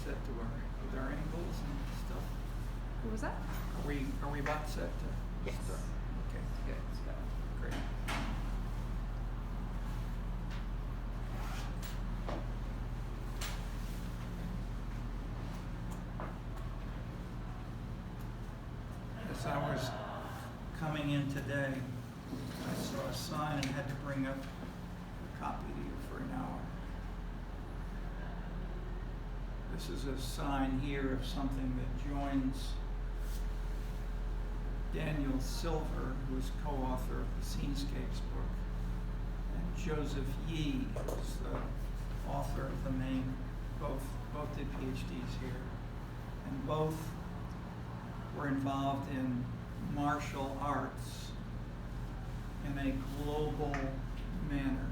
set to with our angles and stuff? What was that? Are we about set to Yes. start? Okay, yeah, great. As I was coming in today, I saw a sign and had to bring up a copy to you for an hour. This is a sign here of something that joins Daniel Silver, who is co-author of the Scenescapes book, and Joseph Yee, who's the author of the main, both did PhDs here, and both were involved in martial arts in a global manner.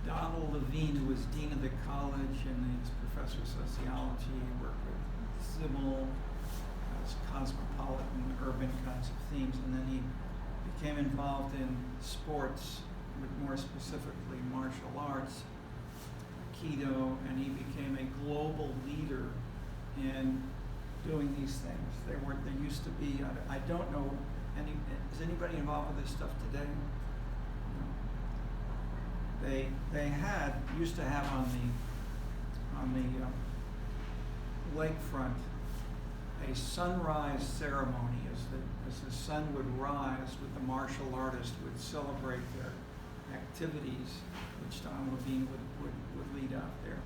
Donald Levine, who was dean of the college and he's professor of sociology, worked with Zimmel, as Cosmopolitan, urban kinds of themes, and then he became involved in sports, with more specifically martial arts, Aikido, and he became a global leader in doing these things. There used to be, I don't know, is anybody involved with this stuff today? They used to have on the lakefront a sunrise ceremony as the sun would rise, with the martial artists would celebrate their activities, which Don Levine would lead out there.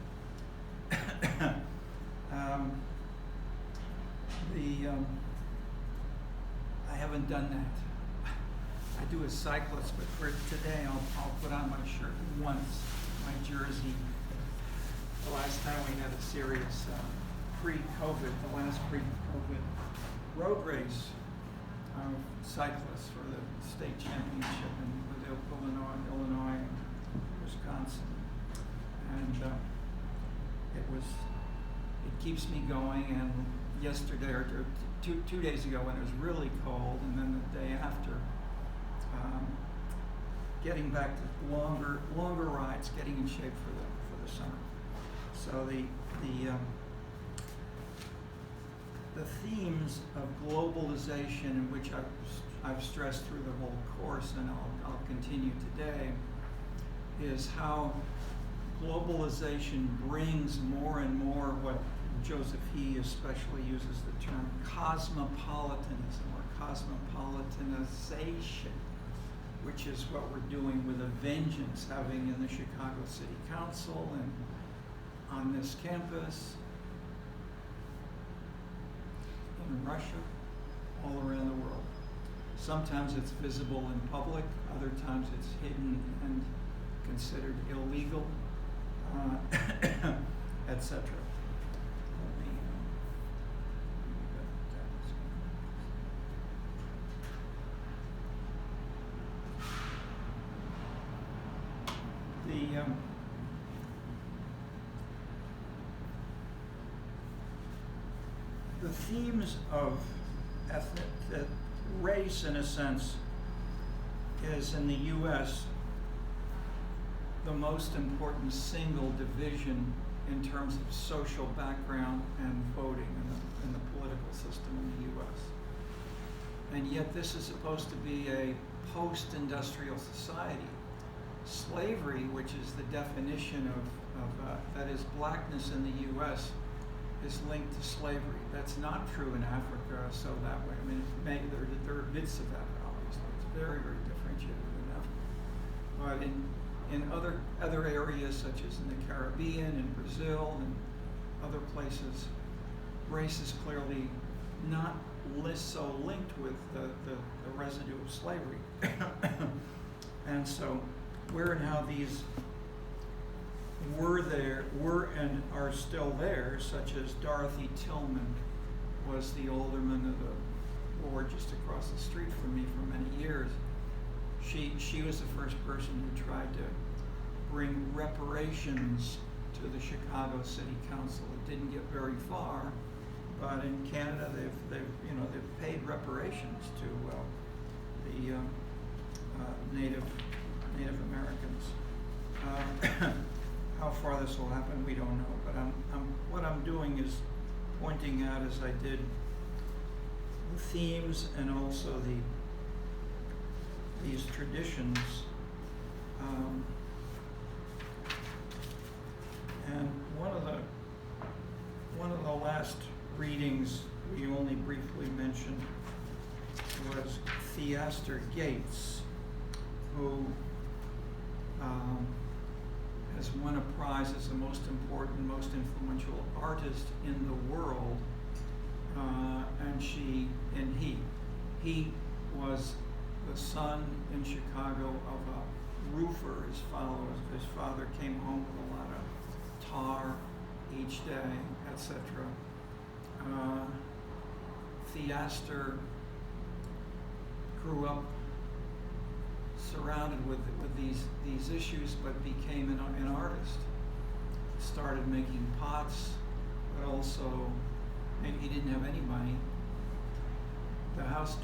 I haven't done that. I do as cyclist, but for today I'll put on my shirt once, my jersey. The last time we had a serious pre-COVID, the last pre-COVID road race of cyclists for the state championship in Illinois and Wisconsin. And it keeps me going. And yesterday, or two days ago when it was really cold, and then the day after, getting back to longer rides, getting in shape for the summer. So the themes of globalization, in which I've stressed through the whole course, and I'll continue today, is how globalization brings more and more what Joseph He especially uses the term cosmopolitanism or cosmopolitanization, which is what we're doing with a vengeance, having in the Chicago City Council and on this campus, in Russia, all around the world. Sometimes it's visible in public, other times it's hidden and considered illegal, etc. The themes of race, in a sense, is in the U.S. the most important single division in terms of social background and voting in the political system in the U.S. And yet this is supposed to be a post-industrial society. Slavery, which is the definition of that is blackness in the U.S., is linked to slavery. That's not true in Africa, so that way. I mean, there are bits of that, obviously. It's very, very differentiated in Africa. But in other areas, such as in the Caribbean, in Brazil, and other places, race is clearly not so linked with the residue of slavery. And so, where and how these were and are still there, such as Dorothy Tillman was the alderman of the ward just across the street from me for many years. She was the first person who tried to bring reparations to the Chicago City Council. It didn't get very far, but in Canada they've paid reparations to the Native Americans. How far this will happen, we don't know. But what I'm doing is pointing out, as I did, the themes and also these traditions. And one of the last readings we only briefly mentioned was Theaster Gates, who has won a prize as the most important, most influential artist in the world, and he was the son in Chicago of a roofer. His father came home with a lot of tar each day, etc. Theaster grew up surrounded with these issues, but became an artist. Started making pots, but also he didn't have any money. The house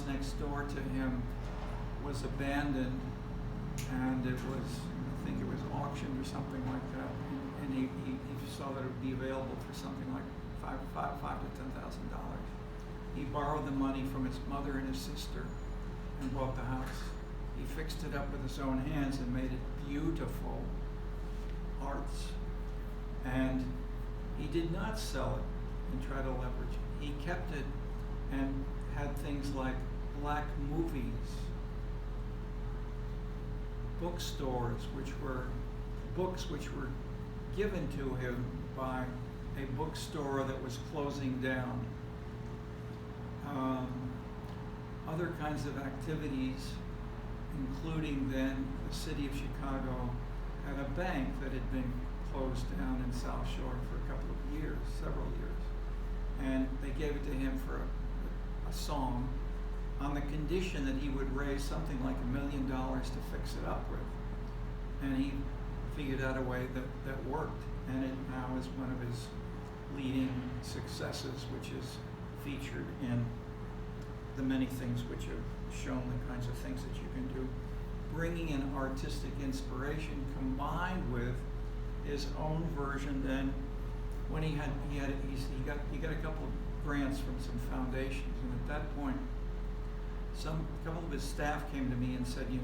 next door to him was abandoned, and I think it was auctioned or something like that. And he saw that it would be available for something like $5,000 to $10,000. He borrowed the money from his mother and his sister and bought the house. He fixed it up with his own hands and made it beautiful arts. And he did not sell it and try to leverage it. He kept it and had things like black movies, bookstores, which were books which were given to him by a bookstore that was closing down. Other kinds of activities, including then the city of Chicago had a bank that had been closed down in South Shore for a couple of years, several years. And they gave it to him for a song on the condition that he would raise something like $1 million to fix it up with. And he figured out a way that worked. And it now is one of his leading successes, which is featured in the many things which have shown the kinds of things that you can do. Bringing in artistic inspiration combined with his own version. Then when he got a couple of grants from some foundations, and at that point a couple of his staff came to me and said, we've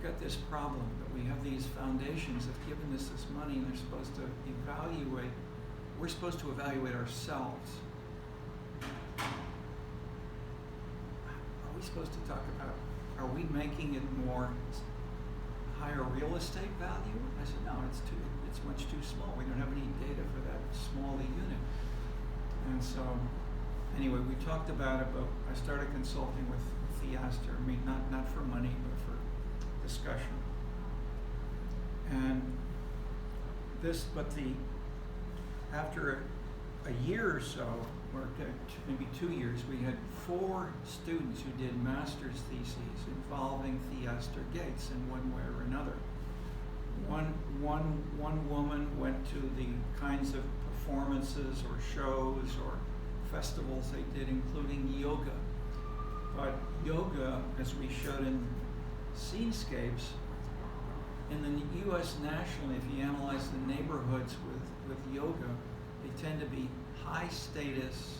got this problem that we have these foundations that have given us this money, and we're supposed to evaluate ourselves. Are we supposed to talk about, are we making it more higher real estate value? I said, no, it's much too small. We don't have any data for that small a unit. And so, anyway, we talked about it, but I started consulting with Theaster. Not for money, but for discussion. And after a year or so, or maybe 2 years, we had 4 students who did master's theses involving Theaster Gates in one way or another. One woman went to the kinds of performances or shows or festivals they did, including yoga. But yoga, as we showed in Scenescapes, in the U.S. nationally, if you analyze the neighborhoods with yoga, they tend to be high status,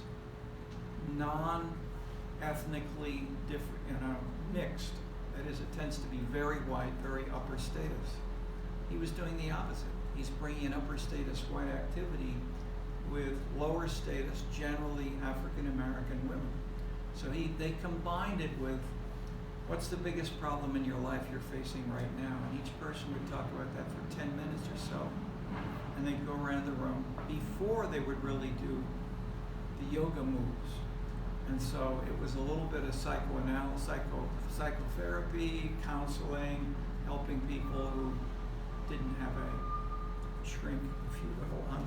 non-ethnically different, mixed. That is, it tends to be very white, very upper status. He was doing the opposite. He's bringing in upper status white activity with lower status, generally African American women. So they combined it with, what's the biggest problem in your life you're facing right now? And each person would talk about that for 10 minutes or so. And they'd go around the room before they would really do the yoga moves. And so it was a little bit of psychotherapy, counseling, helping people who didn't have a shrink, if you will, on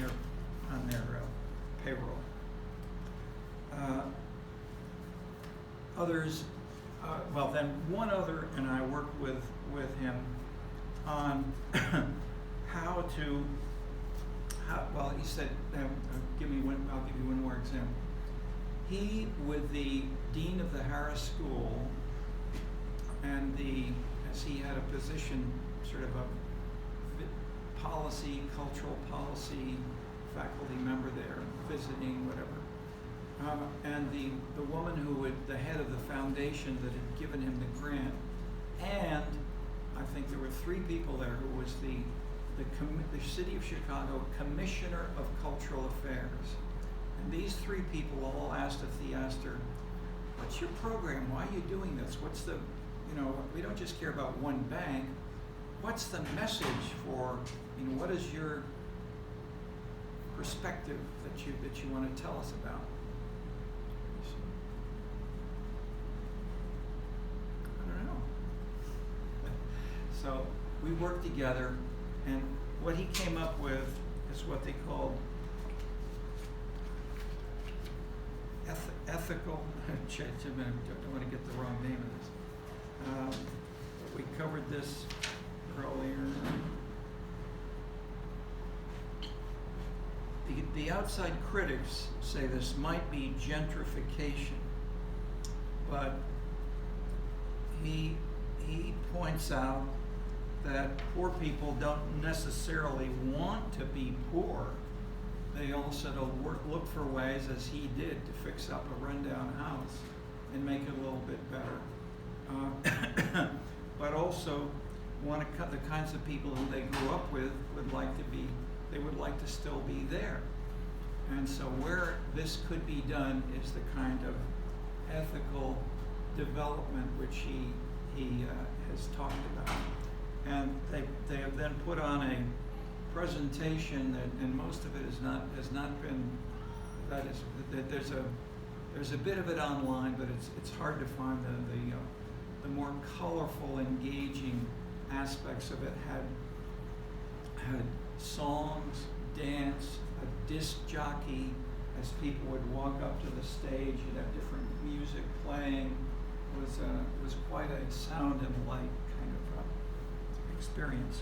their payroll. Others, then one other, and I worked with him on he said, I'll give you one more example. He, with the dean of the Harris School, and as he had a position, sort of a policy, cultural policy faculty member there, visiting, whatever. And the woman who had, the head of the foundation that had given him the grant, and I think there were 3 people there who was the City of Chicago Commissioner of Cultural Affairs. And these 3 people all asked a theaster, what's your program? Why are you doing this? What's the, we don't just care about one bank. What's the message for, what is your perspective that you want to tell us about? I don't know. So we worked together, and what he came up with is what they called ethical. I don't want to get the wrong name of this. We covered this earlier. The outside critics say this might be gentrification, but he points out that poor people don't necessarily want to be poor. They also look for ways, as he did, to fix up a rundown house and make it a little bit better. But also want to cut the kinds of people who they grew up with would like to still be there. And so where this could be done is the kind of ethical development which he has talked about. And they have then put on a presentation that, and most of it has not been, that there's a bit of it online, but it's hard to find the more colorful, engaging aspects of it. Had songs, dance, a disc jockey, as people would walk up to the stage. You'd have different music playing. It was quite a sound and light kind of experience.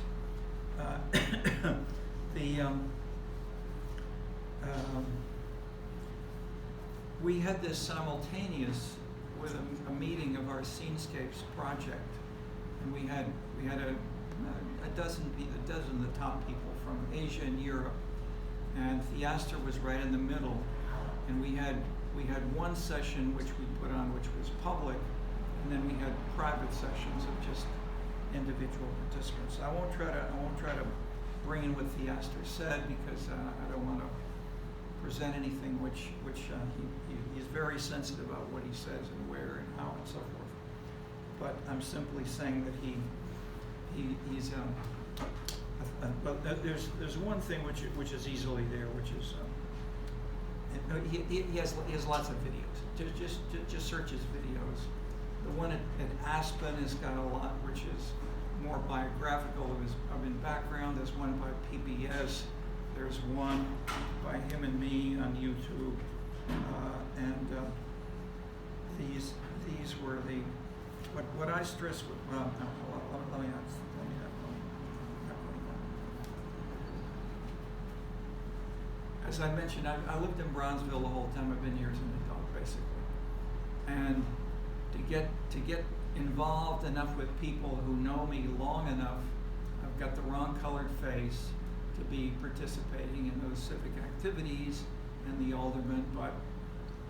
We had this simultaneous with a meeting of our Scenescapes project, and we had a dozen of the top people from Asia and Europe, and Theaster was right in the middle, and we had one session which we put on which was public, and then we had private sessions of just individual participants. I won't try to bring in what Theaster said, because I don't want to present anything which he's very sensitive about what he says and where and how and so forth. But I'm simply saying that he's well, there's one thing which is easily there, which is he has lots of videos. Just search his videos. The one at Aspen has got a lot, which is more biographical of his background. There's one by PBS. There's one by him and me on YouTube, and these were the what I stress with. Well, no, let me not. As I mentioned, I lived in Bronzeville the whole time I've been here as an adult, basically, and to get involved enough with people who know me long enough, I've got the wrong colored face to be participating in those civic activities and the alderman, but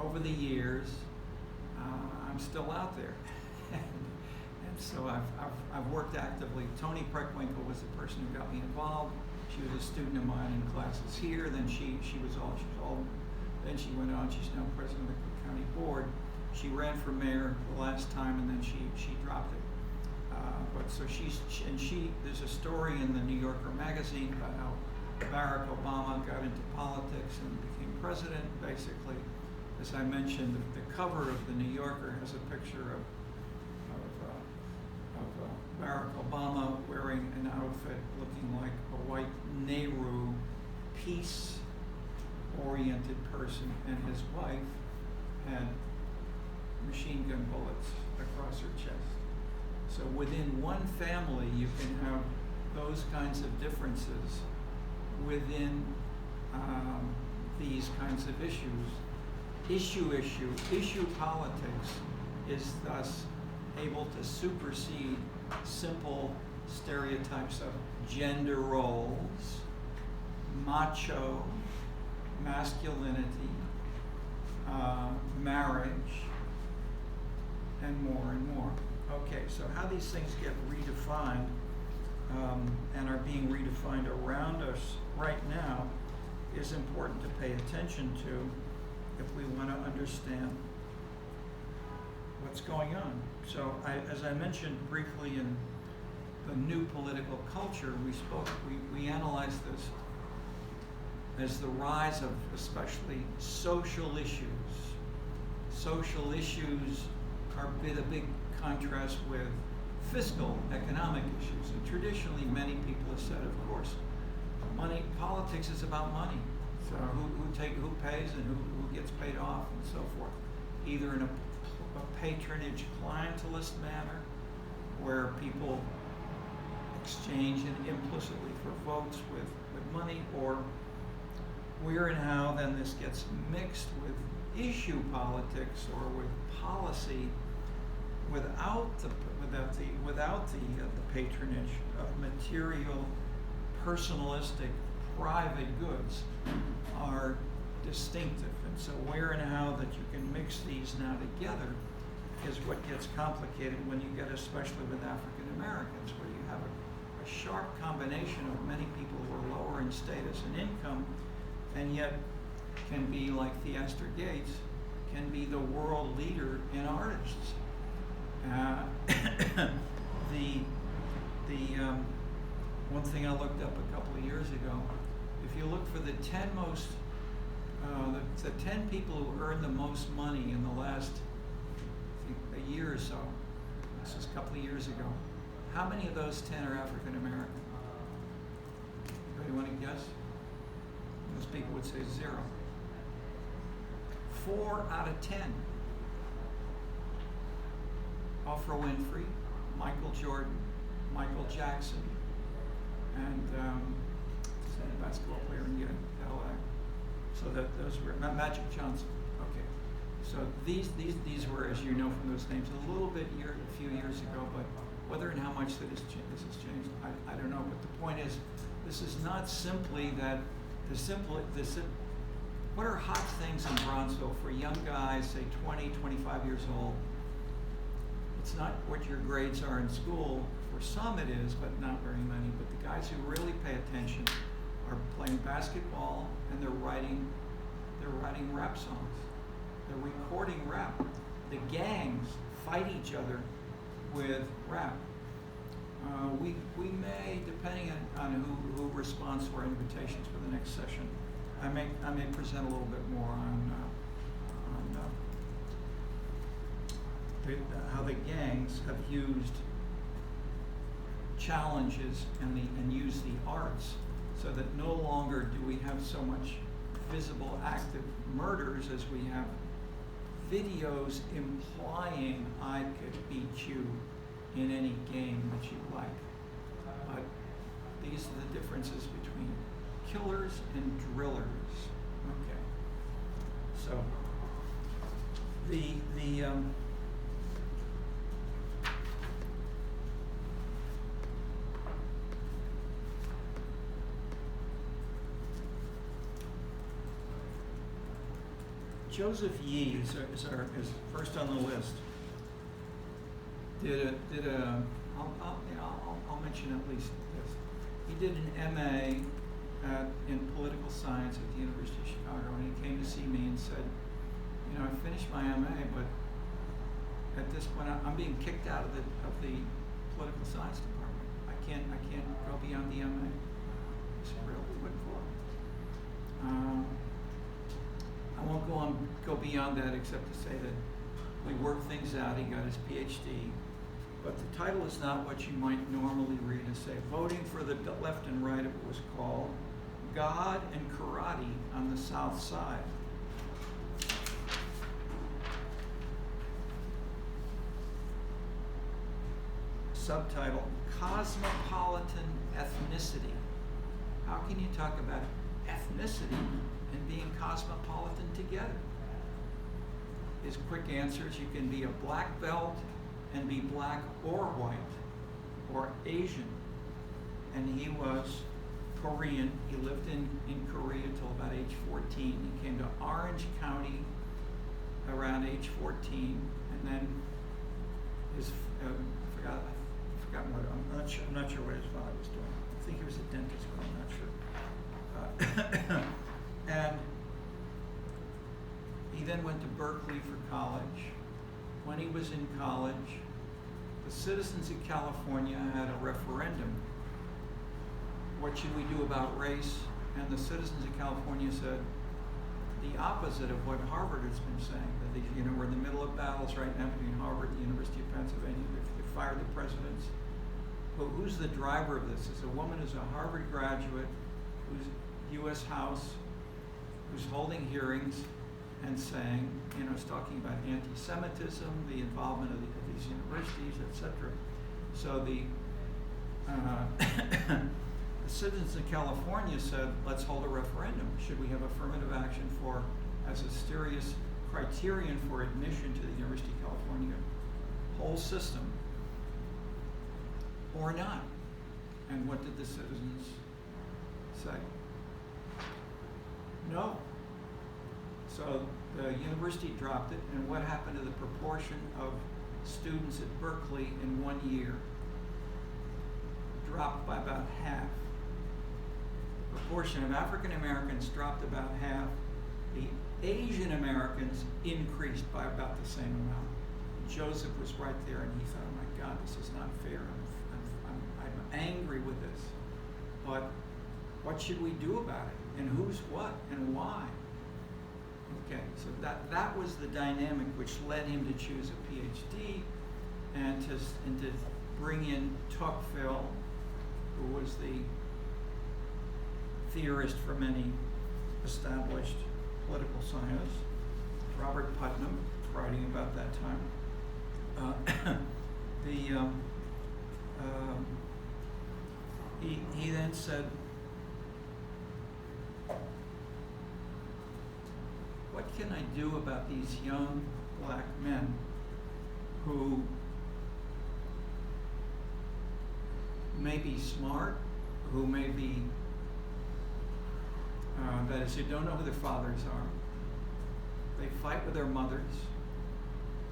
over the years, I'm still out there. And so I've worked actively. Toni Preckwinkle was the person who got me involved. She was a student of mine in classes here. Then she was all. Then she went on. She's now president of the Cook County Board. She ran for mayor the last time, and then she dropped it. But so there's a story in the New Yorker magazine about how Barack Obama got into politics and became president. Basically, as I mentioned, the cover of the New Yorker has a picture of Barack Obama wearing an outfit looking like a white Nehru, peace-oriented person, and his wife had machine gun bullets across her chest. So within one family, you can have those kinds of differences within these kinds of issues. Issue politics is thus able to supersede simple stereotypes of gender roles, macho, masculinity, marriage, and more. Okay, so how these things get redefined and are being redefined around us right now is important to pay attention to if we want to understand what's going on. So as I mentioned briefly in the new political culture, we analyzed this as the rise of especially social issues. Social issues are a big contrast with fiscal, economic issues. And traditionally, many people have said, of course, politics is about money. So who pays and who gets paid off and so forth, either in a patronage clientelist manner, where people exchange implicitly for votes with money, or where and how then this gets mixed with issue politics or with policy without the patronage of material, personalistic, private goods are distinctive. And so where and how that you can mix these now together is what gets complicated when you get, especially with African Americans, where you have a sharp combination of many people who are lower in status and income, and yet can be like Theaster Gates, can be the world leader in artists. One thing I looked up a couple of years ago, if you look for the 10 most, the 10 people who earned the most money in the last, I think, a year or so, this was a couple of years ago, how many of those 10 are African American? Anybody want to guess? Most people would say 0. 4 out of 10. Oprah Winfrey, Michael Jordan, Michael Jackson, and a basketball player in LA. So those were Magic Johnson. Okay. So these were, as you know from those names, a little bit a few years ago, but whether and how much this has changed, I don't know. But the point is, this is not simply that what are hot things in Bronzeville for young guys, say 20, 25 years old? It's not what your grades are in school. For some it is, but not very many. But the guys who really pay attention are playing basketball, and they're writing rap songs. They're recording rap. The gangs fight each other with rap. We may, depending on who responds to our invitations for the next session, I may present a little bit more on how the gangs have used challenges and used the arts, so that no longer do we have so much visible active murders as we have videos implying I could beat you in any game that you like. But these are the differences between killers and drillers. Okay. So the Joseph Yee is first on the list. I'll mention at least this. He did an MA in political science at the University of Chicago, and he came to see me and said, I finished my MA, but at this point I'm being kicked out of the political science department. I can't go beyond the MA. I said, really? What for? I won't go beyond that except to say that we worked things out. He got his PhD, but the title is not what you might normally read and say. Voting for the left and right, it was called God and Karate on the South Side. Subtitle, Cosmopolitan Ethnicity. How can you talk about ethnicity and being cosmopolitan together? His quick answer is you can be a black belt and be black or white, or Asian and he was Korean. He lived in Korea till about age 14. He came to Orange County around age 14, and then his I forgot what I'm not sure what his father was doing. I think he was a dentist, but I'm not sure. And he then went to Berkeley for college. When he was in college, the citizens of California had a referendum. What should we do about race? And the citizens of California said the opposite of what Harvard has been saying. That we're in the middle of battles right now between Harvard and the University of Pennsylvania. They fired the presidents. But who's the driver of this? It's a woman who's a Harvard graduate, who's U.S. House, who's holding hearings and saying, is talking about anti-Semitism, the involvement of these universities, etc. So the citizens of California said, let's hold a referendum. Should we have affirmative action as a serious criterion for admission to the University of California whole system, or not? And what did the citizens say? No. So the university dropped it, and what happened to the proportion of students at Berkeley in 1 year? Dropped by about half. The proportion of African Americans dropped about half. The Asian Americans increased by about the same amount. Joseph was right there, and he thought, oh my God, this is not fair. I'm angry with this. But what should we do about it? And who's what? And why? Okay, so that was the dynamic which led him to choose a PhD and to bring in Tocqueville, who was the theorist for many established political scientists, Robert Putnam, writing about that time. He then said, what can I do about these young black men who may be smart, who may be, that is, who don't know who their fathers are. They fight with their mothers.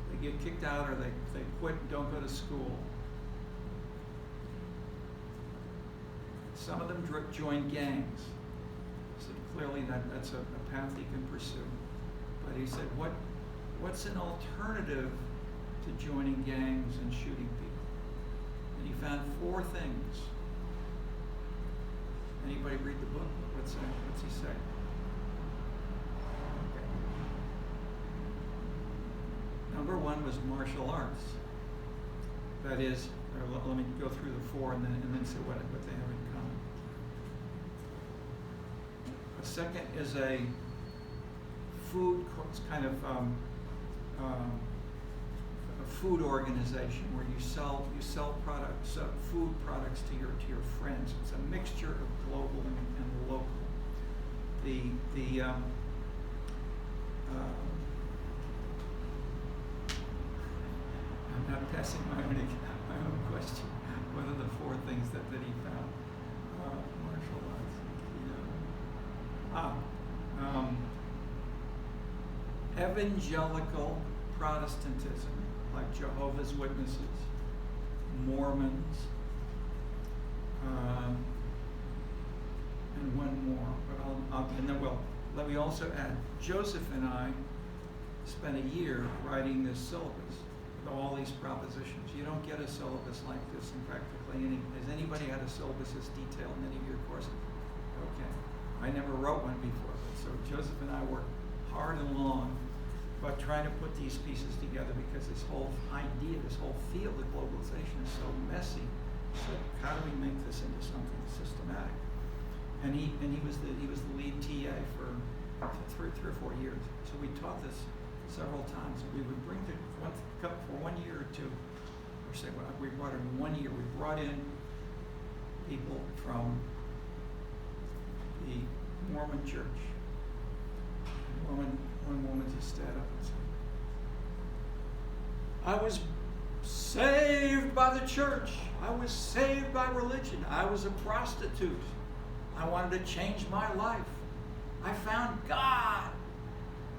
They get kicked out, or they quit and don't go to school. Some of them join gangs. So clearly that's a path he can pursue. But he said, what's an alternative to joining gangs and shooting people? And he found 4 things. Anybody read the book? What's he say? Okay. Number 1 was martial arts. That is, let me go through the 4 and then say what they have in common. The second is a food, kind of a food organization where you sell products, food products to your friends. It's a mixture of global and local. I'm not passing my own question. What are the 4 things that he found? Martial arts. Evangelical Protestantism, like Jehovah's Witnesses, Mormons, and one more. But and then let me also add, Joseph and I spent a year writing this syllabus with all these propositions. You don't get a syllabus like this in practically any. Has anybody had a syllabus as detailed in any of your courses? Okay. I never wrote one before, so Joseph and I worked hard and long about trying to put these pieces together, because this whole idea, this whole field of globalization is so messy. So how do we make this into something systematic? And he was the lead TA for 3 or 4 years. So we taught this several times. We would bring the for 1 year or 2, or say we brought in 1 year. We brought in people from the Mormon Church. One woman just stood up and said, I was saved by the church. I was saved by religion. I was a prostitute. I wanted to change my life. I found God.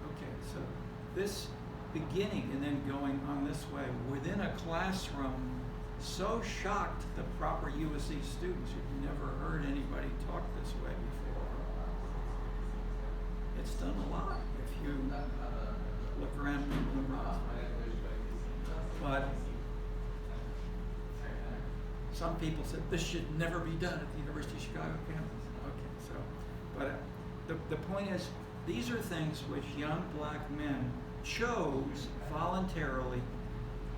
Okay, so this beginning and then going on this way within a classroom so shocked the proper USC students who've never heard anybody talk this way before. It's done a lot if you look around people around. But some people said this should never be done at the University of Chicago campus. Okay, so, but the point is, these are things which young black men chose voluntarily,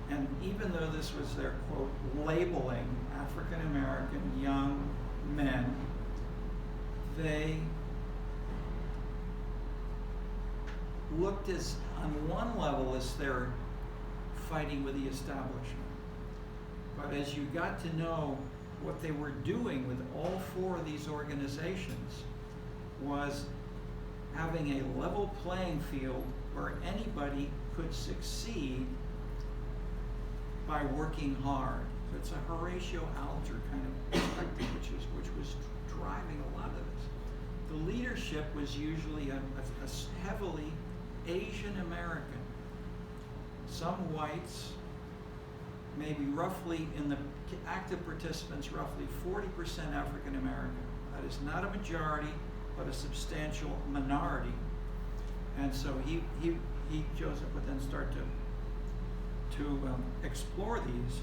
and even though this was their, quote, labeling African American young men, they looked as, on one level, as they're fighting with the establishment. But as you got to know what they were doing with all four of these organizations was having a level playing field where anybody could succeed by working hard. So it's a Horatio Alger kind of perspective, which was driving a lot of this. The leadership was usually a heavily Asian American, some whites, maybe roughly in the active participants, roughly 40% African American. That is not a majority, but a substantial minority. And so Joseph would then start to explore these.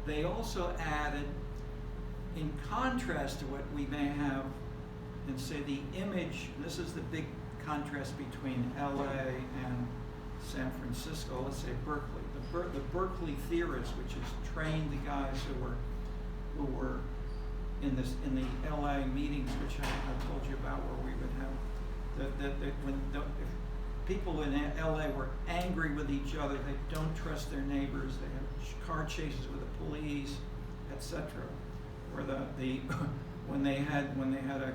They also added, in contrast to what we may have in, say, the image, and this is the big contrast between LA and San Francisco, let's say Berkeley. The Berkeley theorists, which has trained the guys who were in the LA meetings, which I told you about, where we would have if people in LA were angry with each other, they don't trust their neighbors, they have car chases with the police, etc. Or when they had a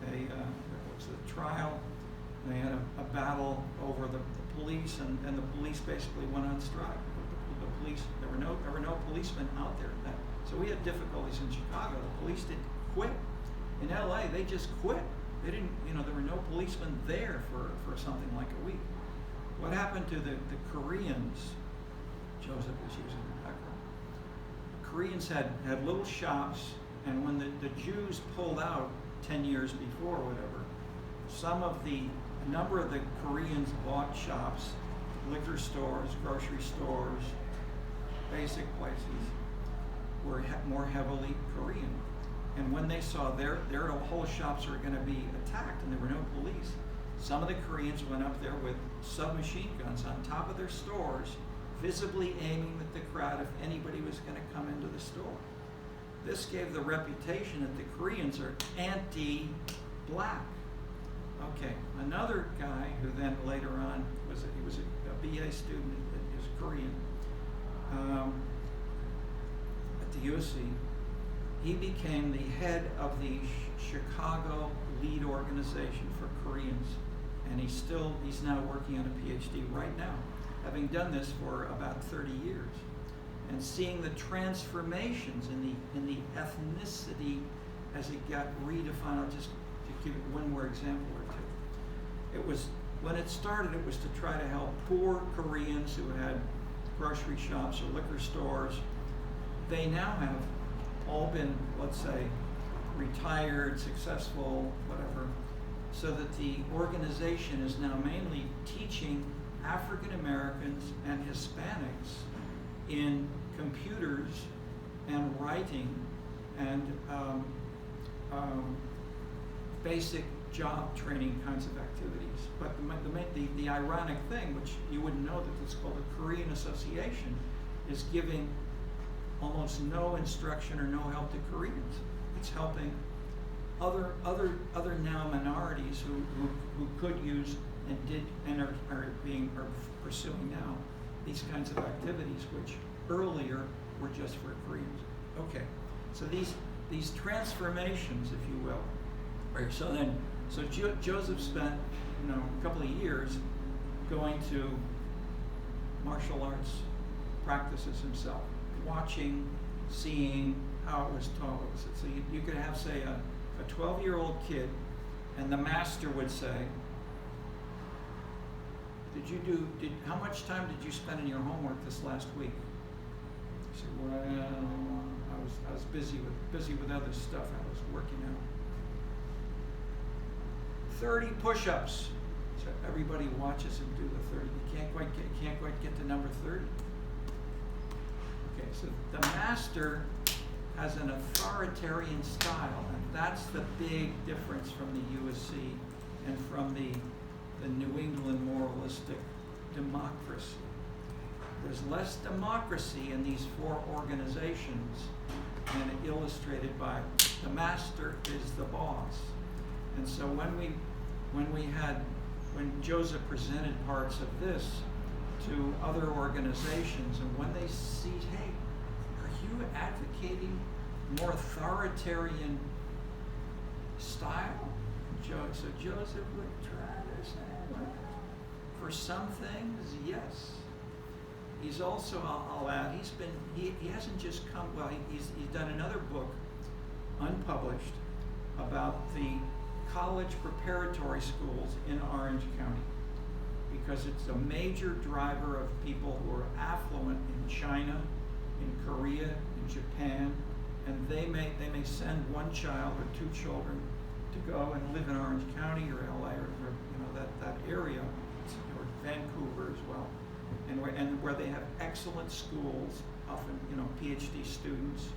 what was the trial, they had a battle over the police, and the police basically went on strike. The police, there were no policemen out there then. So we had difficulties in Chicago. The police didn't quit. In LA, they just quit. They didn't, there were no policemen there for something like a week. What happened to the Koreans? Joseph was using the background. The Koreans had little shops, and when the Jews pulled out 10 years before or whatever, a number of the Koreans bought shops, liquor stores, grocery stores, basic places were more heavily Korean. And when they saw their whole shops were going to be attacked and there were no police, some of the Koreans went up there with submachine guns on top of their stores, visibly aiming at the crowd if anybody was going to come into the store. This gave the reputation that the Koreans are anti-black. Okay, another guy who then later on was a BA student, is Korean, at the USC. He became the head of the Chicago lead organization for Koreans, and he's now working on a PhD right now, having done this for about 30 years, and seeing the transformations in the ethnicity as it got redefined. I'll just to give it one more example or two. It was, when it started, it was to try to help poor Koreans who had grocery shops or liquor stores. They now have all been, let's say, retired, successful, whatever, so that the organization is now mainly teaching African Americans and Hispanics in computers and writing and basic job training kinds of activities. But the ironic thing, which you wouldn't know, that it's called the Korean Association, is giving almost no instruction or no help to Koreans. It's helping other now minorities who could use and did and are pursuing now these kinds of activities, which earlier were just for Koreans. Okay, so these transformations, if you will. Right. So Joseph spent a couple of years going to martial arts practices himself, watching, seeing how it was taught. So you could have, say, a 12-year-old kid, and the master would say, how much time did you spend in your homework this last week? He said, well, I was busy with other stuff. I was working out. 30 push-ups. So everybody watches him do the 30. You can't quite get to number 30. Okay, so the master has an authoritarian style, and that's the big difference from the USC and from the New England moralistic democracy. There's less democracy in these four organizations, and illustrated by the master is the boss. And so when Joseph presented parts of this to other organizations, and when they see, hey, are you advocating more authoritarian style? So Joseph would try to say, well, for some things, yes. He's also, I'll add, he hasn't just come, well, he's done another book, unpublished, about the college preparatory schools in Orange County, because it's a major driver of people who are affluent in China, in Korea, in Japan, and they may send one child or two children to go and live in Orange County or LA or that area, or Vancouver as well, and where they have excellent schools, often PhD students,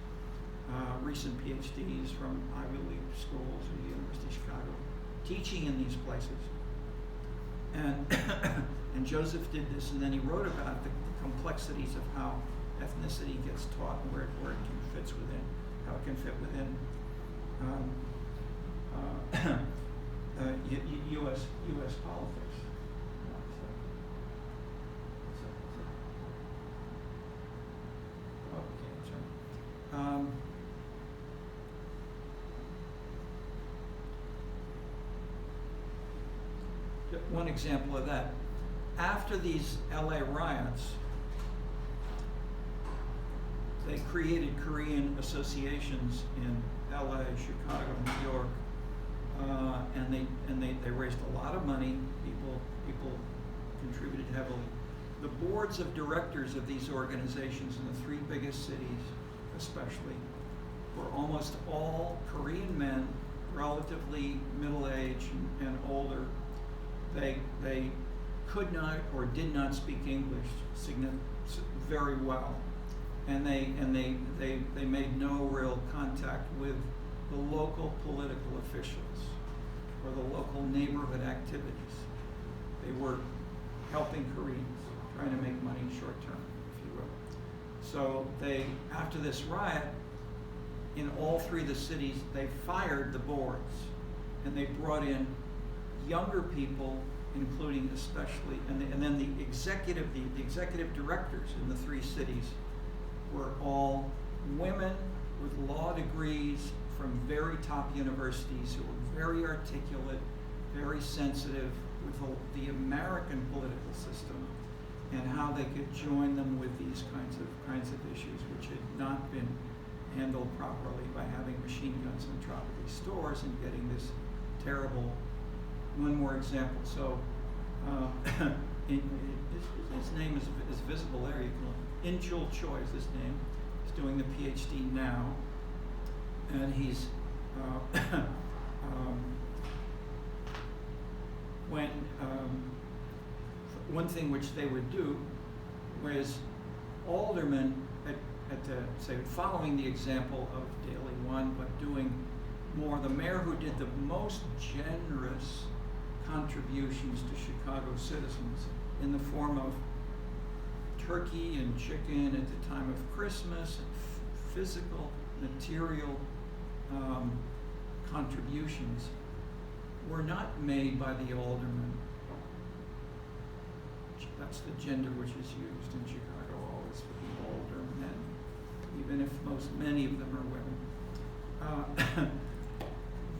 recent PhDs from Ivy League schools or the University of Chicago, teaching in these places. And Joseph did this, and then he wrote about the complexities of how ethnicity gets taught and where it fits within, how it can fit within U.S. politics. One example of that, after these LA riots, they created Korean associations in LA, Chicago, New York, and they raised a lot of money. People contributed heavily. The boards of directors of these organizations in the three biggest cities, especially, were almost all Korean men, relatively middle-aged and older. They could not or did not speak English very well, and they made no real contact with the local political officials or the local neighborhood activities. They were helping Koreans, trying to make money short term, if you will. So after this riot, in all three of the cities, they fired the boards, and they brought in younger people, including especially, and then the executive directors in the three cities were all women with law degrees from very top universities who were very articulate, very sensitive with the American political system and how they could join them with these kinds of issues, which had not been handled properly by having machine guns in tropical stores and getting this terrible. One more example. So his name is visible there. You can In-chul Choi is his name. He's doing the PhD now, and he's one thing which they would do was aldermen say following the example of Daily One, but doing more. The mayor who did the most generous contributions to Chicago citizens in the form of turkey and chicken at the time of Christmas, and physical, material contributions were not made by the aldermen. That's the gender which is used in Chicago always for the older men, even if many of them are women.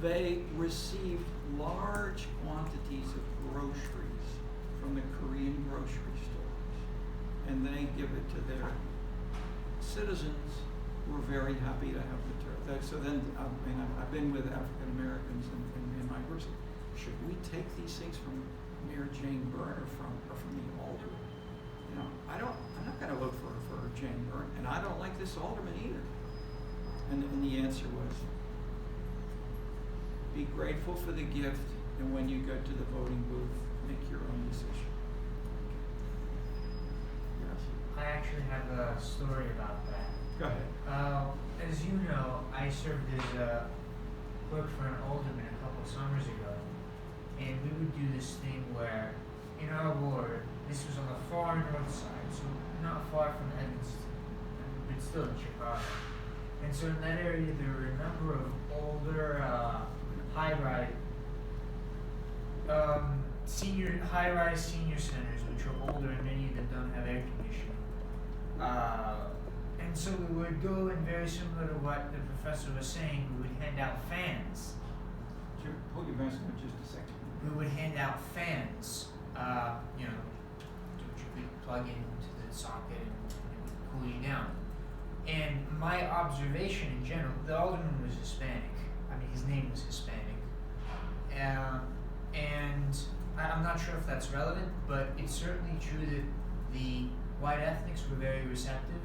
They received large quantities of groceries from the Korean grocery stores, and they give it to their citizens who are very happy to have the turf. So then, I've been with African Americans in my groups. Should we take these things from Mayor Jane Byrne or from the alderman? You know, I'm not going to vote for Jane Byrne, and I don't like this alderman either. And the answer was, be grateful for the gift, and when you go to the voting booth, make your own decision. Yes. I actually have a story about that. Go ahead. As you know, I served as a clerk for an alderman a couple of summers ago, and we would do this thing where, in our ward, this was on the far north side, so not far from Evanston, but still in Chicago. And so in that area, there were a number of older, high-rise senior centers, which are older, and many of them don't have air conditioning. And so we would go, and very similar to what the professor was saying, we would hand out fans. Hold your mask for just a second. We would hand out fans, which you could plug into the socket and it would cool you down. And my observation in general, the alderman was Hispanic. I mean, his name was Hispanic. And I'm not sure if that's relevant, but it's certainly true that the white ethnics were very receptive,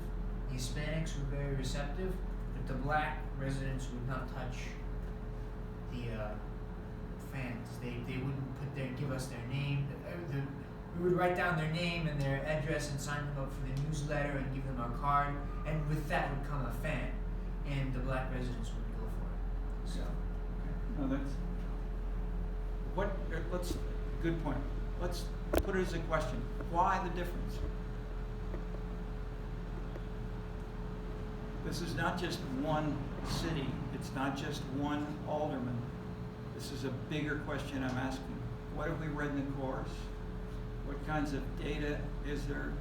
the Hispanics were very receptive, but the black residents would not touch the fans. They wouldn't give us their name. We would write down their name and their address and sign them up for the newsletter and give them our card, and with that would come a fan, and the black residents would go for it. So. No, good point. Let's put it as a question. Why the difference? This is not just one city. It's not just one alderman. This is a bigger question I'm asking. What have we read in the course? What kinds of data is there?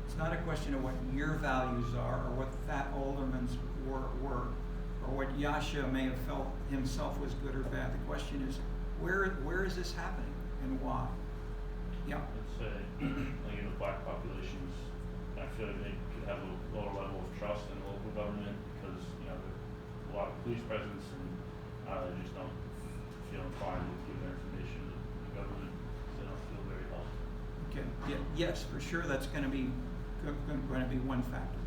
It's not a question of what your values are or what that alderman's were, or what Yasha may have felt himself was good or bad. The question is, where is this happening and why? Yeah. Let's say, like in the black populations, I feel like they could have a lower level of trust in the local government because, there's a lot of police presence and they just don't feel inclined to give their information to the government because they don't feel very helpful. Okay. Yeah, yes, for sure that's going to be one factor.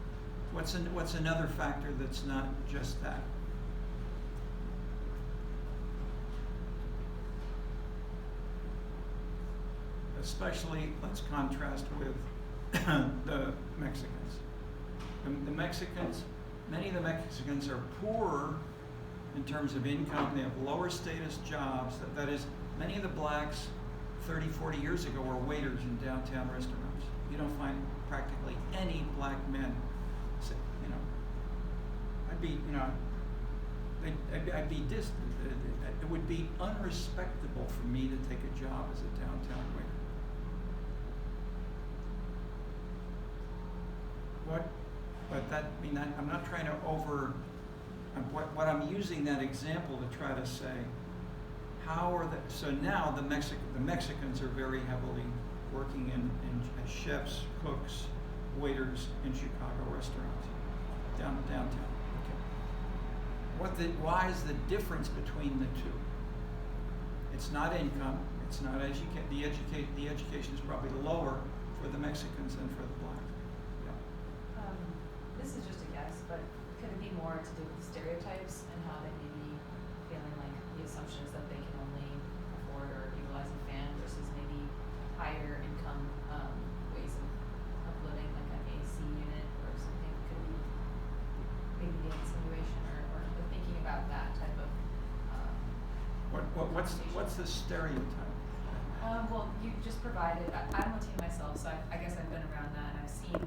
What's another factor that's not just that? Especially, let's contrast with the Mexicans. The Mexicans, many of the Mexicans are poorer in terms of income. They have lower status jobs. That is, many of the blacks 30, 40 years ago were waiters in downtown restaurants. You don't find practically any black men. So, it would be unrespectable for me to take a job as a downtown waiter. I'm not trying to what I'm using that example to try to say, so now the Mexicans are very heavily working as chefs, cooks, waiters in Chicago restaurants, downtown. Okay. Why is the difference between the two? It's not income. It's not the education is probably lower for the Mexicans than for the blacks. This is just a guess, but could it be more to do with stereotypes and how they may be feeling like the assumption is that they can only afford or utilize a fan versus maybe higher income ways of living, like an AC unit or something? Could be maybe the insinuation or thinking about that type of what's the stereotype? Well, you just provided. I'm Latina myself, so I guess I've been around that and I've seen.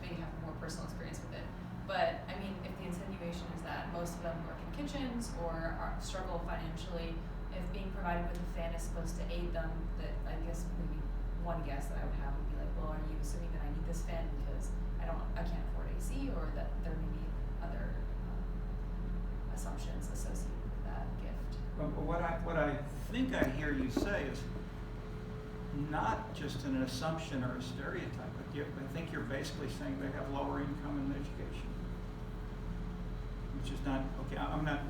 Maybe have more personal experience with it, but I mean, if the insinuation is that most of them work in kitchens or struggle financially, if being provided with a fan is supposed to aid them, that I guess maybe one guess that I would have would be like, well, are you assuming that I need this fan because I can't afford AC, or that there may be other assumptions associated with that gift? What I think I hear you say is, not just an assumption or a stereotype, but I think you're basically saying they have lower income and education, which is not, okay, I'm not,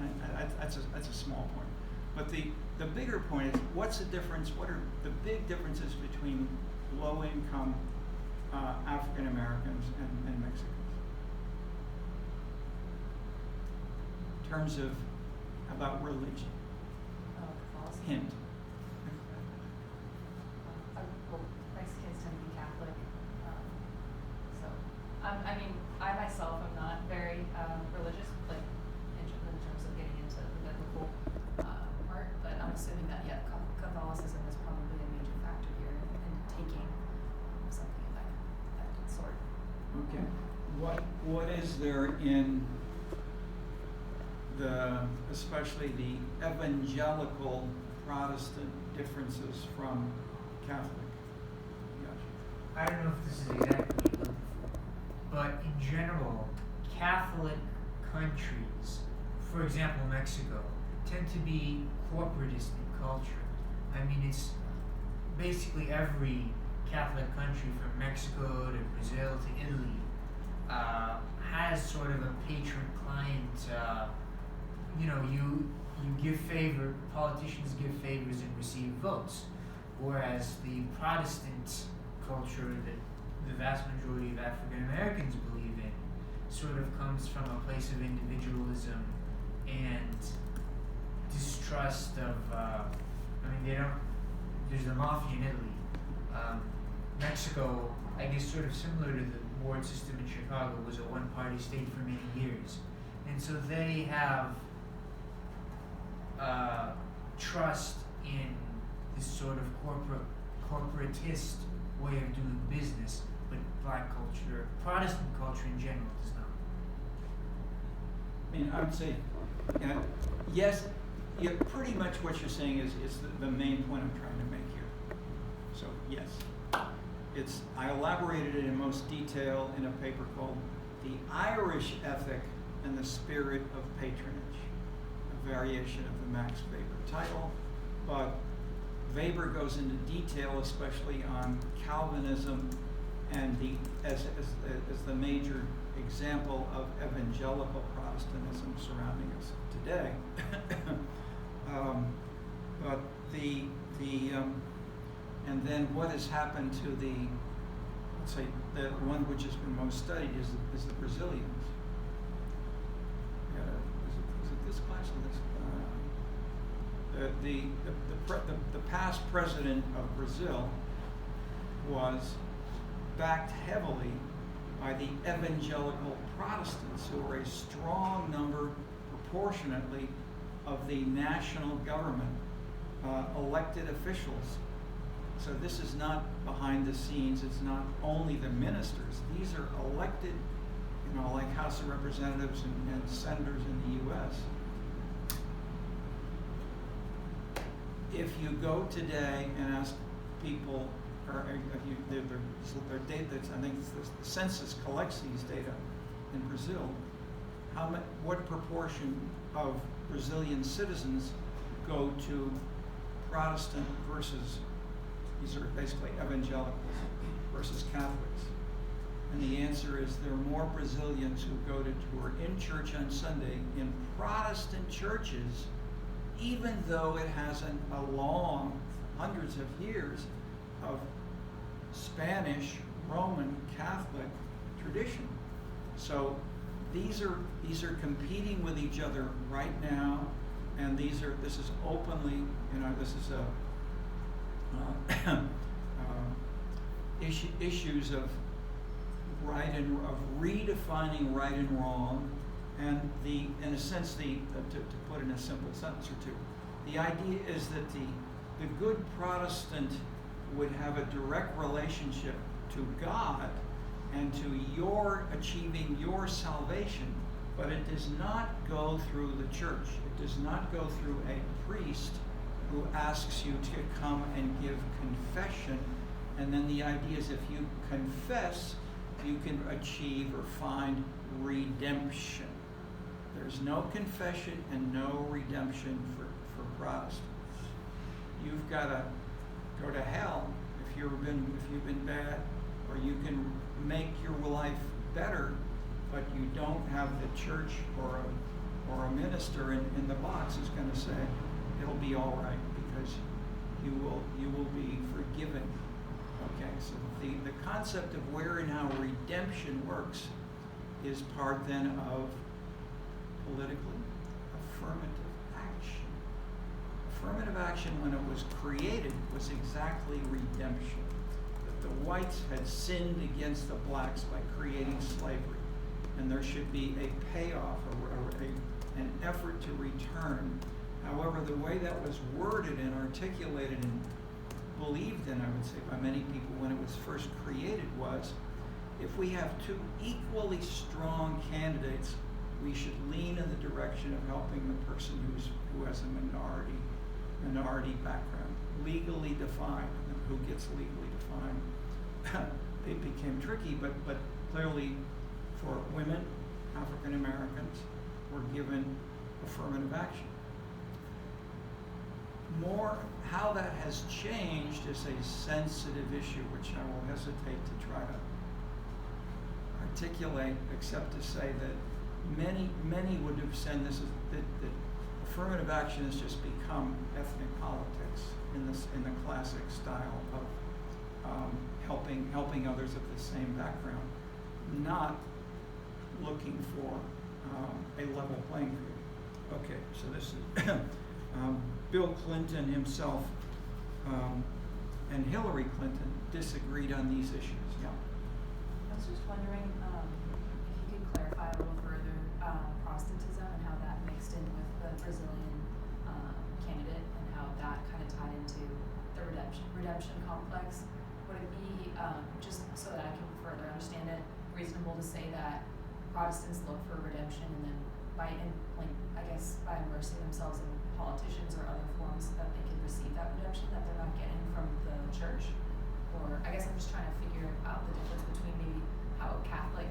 that's a small point. But the bigger point is, what's the difference, what are the big differences between low income African Americans and Mexicans? In terms of, about religion, Catholicism. hint. Well, Mexicans tend to be Catholic, so, I mean, I myself am not very religious, like, in terms of getting into the biblical part, but I'm assuming that, yeah, Catholicism is probably a major factor here in taking something of that sort. Okay. What is there in especially the evangelical Protestant differences from Catholic? I don't know if this is exactly what you're looking for, but in general, Catholic countries, for example Mexico, tend to be corporatist in culture. I mean, it's basically every Catholic country from Mexico to Brazil to Italy has sort of a patron-client, you give favor, politicians give favors and receive votes, whereas the Protestant culture that the vast majority of African Americans believe in sort of comes from a place of individualism and distrust of, there's the mafia in Italy. Mexico, I guess sort of similar to the ward system in Chicago, was a one-party state for many years. And so they have trust in this sort of corporatist way of doing business, but black culture, Protestant culture in general does not. I mean, I would say, yes, pretty much what you're saying is the main point I'm trying to make here. So, yes. I elaborated it in most detail in a paper called The Irish Ethic and the Spirit of Patronage, a variation of the Max Weber title, but Weber goes into detail, especially on Calvinism and as the major example of evangelical Protestantism surrounding us today. But and then what has happened to let's say, the one which has been most studied is the Brazilians. Is it this class or this? The past president of Brazil was backed heavily by the evangelical Protestants, who were a strong number, proportionately, of the national government elected officials. So this is not behind the scenes. It's not only the ministers. These are elected, like House of Representatives and senators in the U.S. If you go today and ask people, or if their data, I think the census collects these data in Brazil, what proportion of Brazilian citizens go to Protestant versus, these are basically evangelicals, versus Catholics? And the answer is there are more Brazilians who are in church on Sunday in Protestant churches, even though it hasn't a long, hundreds of years of Spanish, Roman, Catholic tradition. So these are competing with each other right now, and this is openly, this is issues of redefining right and wrong, and in a sense, to put in a simple sentence or two, the idea is that the good Protestant would have a direct relationship to God and to your achieving your salvation, but it does not go through the church. It does not go through a priest who asks you to come and give confession, and then the idea is if you confess, you can achieve or find redemption. There's no confession and no redemption for Protestants. You've got to go to hell you've been bad, or you can make your life better, but you don't have the church or a minister in the box is going to say it'll be all right because you will be forgiven. Okay, so the concept of where and how redemption works is part then of politically affirmative action. Affirmative action, when it was created, was exactly redemption. That the whites had sinned against the blacks by creating slavery, and there should be a payoff, an effort to return. However, the way that was worded and articulated and believed in, I would say, by many people when it was first created was, if we have two equally strong candidates, we should lean in the direction of helping the person who has a minority background, legally defined. And who gets legally defined? It became tricky, but clearly for women, African Americans were given affirmative action. More how that has changed is a sensitive issue, which I will hesitate to try to articulate, except to say that many would have said that affirmative action has just become ethnic politics in the classic style of helping others of the same background, not looking for a level playing field. Okay, so this is Bill Clinton himself and Hillary Clinton disagreed on these issues. Yeah. I was just wondering if you could clarify a little further Protestantism and how that mixed in with the Brazilian candidate and how that kind of tied into the redemption complex. Would it be, just so that I can further understand it, reasonable to say that Protestants look for redemption and then by immersing themselves in politicians or other forms that they can receive that redemption that they're not getting from the church? Or I guess I'm just trying to figure out the difference between maybe how a Catholic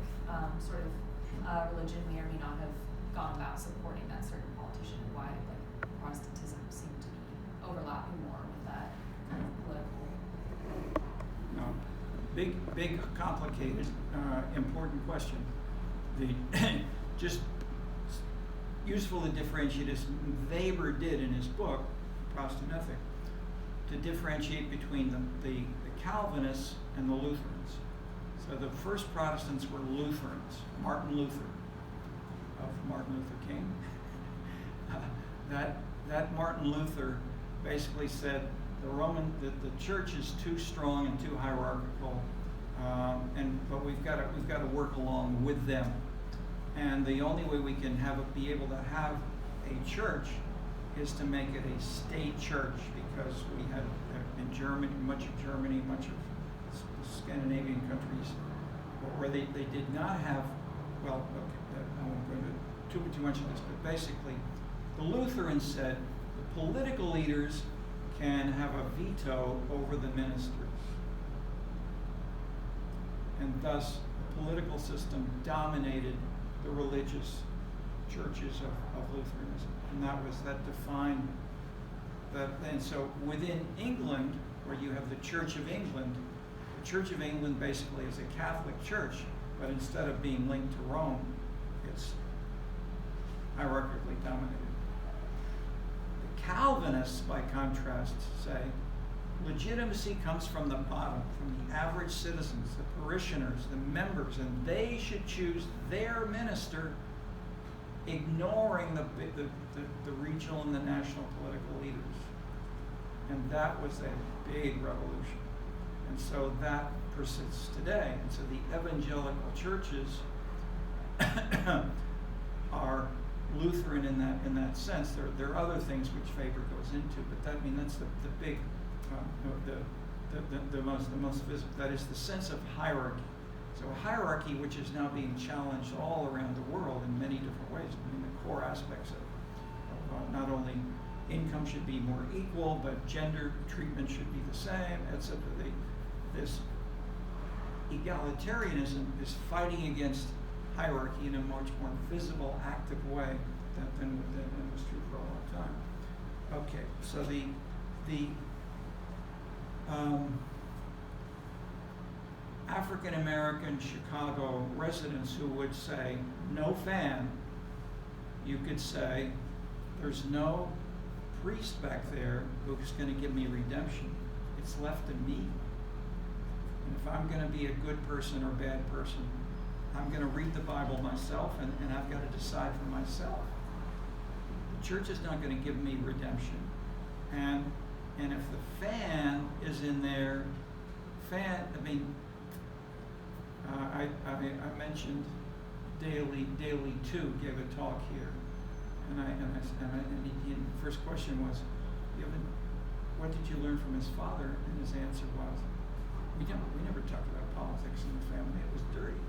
religion may or may not have gone about supporting that certain politician, and why Protestantism seemed to be overlapping more with that kind of political. No, big, complicated, important question. Just useful to differentiate, as Weber did in his book, Protestant Ethic, to differentiate between the Calvinists and the Lutherans. So the first Protestants were Lutherans. Martin Luther, of Martin Luther King. That Martin Luther basically said the church is too strong and too hierarchical, but we've got to work along with them. And the only way we can be able to have a church is to make it a state church, because we had in Germany, much of the Scandinavian countries, where they did not have, I won't go into too much of this, but basically the Lutherans said the political leaders can have a veto over the ministers. And thus the political system dominated the religious churches of Lutheranism, and that defined that. And so within England, where you have the Church of England, the Church of England basically is a Catholic church, but instead of being linked to Rome, it's hierarchically dominated. The Calvinists, by contrast, say legitimacy comes from the bottom, from the average citizens, the parishioners, the members, and they should choose their minister, ignoring the regional and the national political leaders. And that was a big revolution. And so that persists today. And so the evangelical churches are Lutheran in that sense. There are other things which Weber goes into, but that's the big, the most visible. That is the sense of hierarchy. So a hierarchy which is now being challenged all around the world in many different ways. I mean, the core aspects of not only income should be more equal, but gender treatment should be the same, etc. This egalitarianism is fighting against hierarchy in a much more visible, active way than was true for a long time. Okay, so African American Chicago residents who would say, no fan, you could say, there's no priest back there who's going to give me redemption. It's left to me. And if I'm going to be a good person or bad person, I'm going to read the Bible myself, and I've got to decide for myself. The church is not going to give me redemption. And if the fan is in there, I mentioned Daily 2 gave a talk here, and the first question was, what did you learn from his father? And his answer was, we never talked about politics in the family. It was dirty.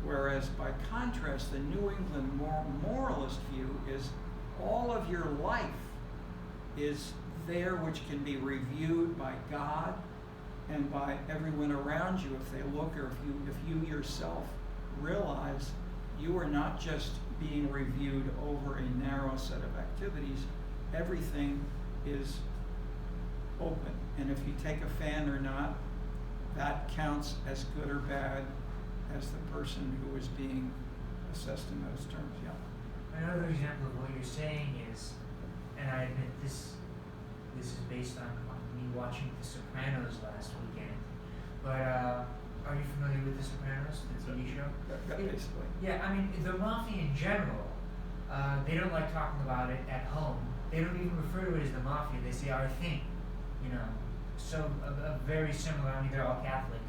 Whereas by contrast, the New England moralist view is all of your life is there, which can be reviewed by God and by everyone around you if they look, or if you yourself realize you are not just being reviewed over a narrow set of activities. Everything is open, and if you take a fan or not, that counts as good or bad as the person who is being assessed in those terms. Yeah. Another example of what you're saying is, and I admit this is based on me watching The Sopranos last weekend, but are you familiar with The Sopranos, the TV show? Basically. Yeah, I mean, the mafia in general, they don't like talking about it at home. They don't even refer to it as the mafia. They say our thing, you know. So a very similar. I mean, they're all Catholic,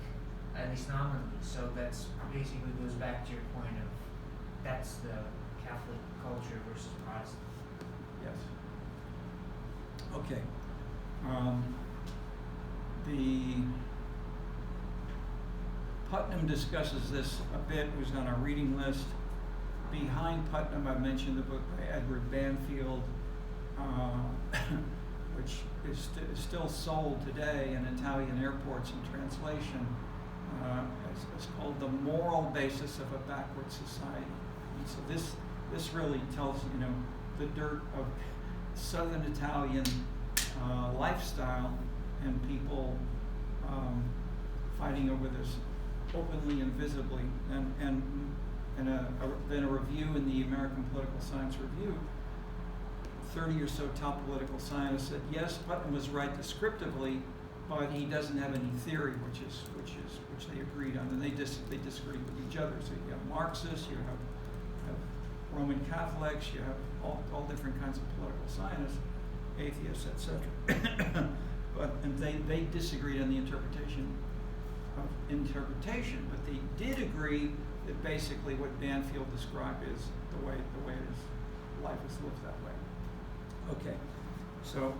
at least nominally. So that's basically goes back to your point of that's the Catholic culture versus Protestant. Yes. Okay. The Putnam discusses this a bit. It was on our reading list. Behind Putnam, I mentioned the book by Edward Banfield, which is still sold today in Italian airports in translation. It's called The Moral Basis of a Backward Society. And so this really tells, the dirt of Southern Italian lifestyle and people fighting over this openly and visibly. And then a review in the American Political Science Review, 30 or so top political scientists said, yes, Putnam was right descriptively, but he doesn't have any theory, which they agreed on, and they disagreed with each other. So you have Marxists, you have Roman Catholics, you have all different kinds of political scientists, atheists, etc. And they disagreed on the interpretation, but they did agree that basically what Banfield described is the way it is, life is lived that way. Okay, so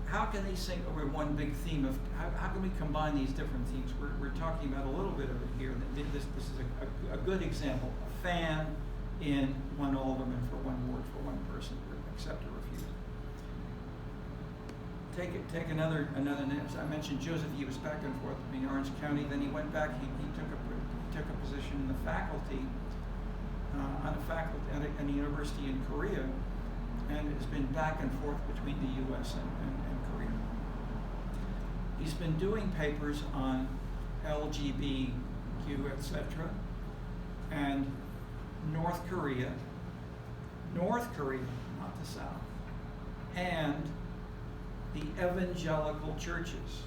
how can these things, over one big theme of how can we combine these different themes? We're talking about a little bit of it here. This is a good example. A fan in one alderman for one ward for one person, accept or refuse. Take another name. I mentioned Joseph. He was back and forth between Orange County. Then he went back. He took a position in the faculty on a faculty at a university in Korea, and has been back and forth between the U.S. and Korea. He's been doing papers on LGBTQ, etc., and North Korea, not the South, and the evangelical churches.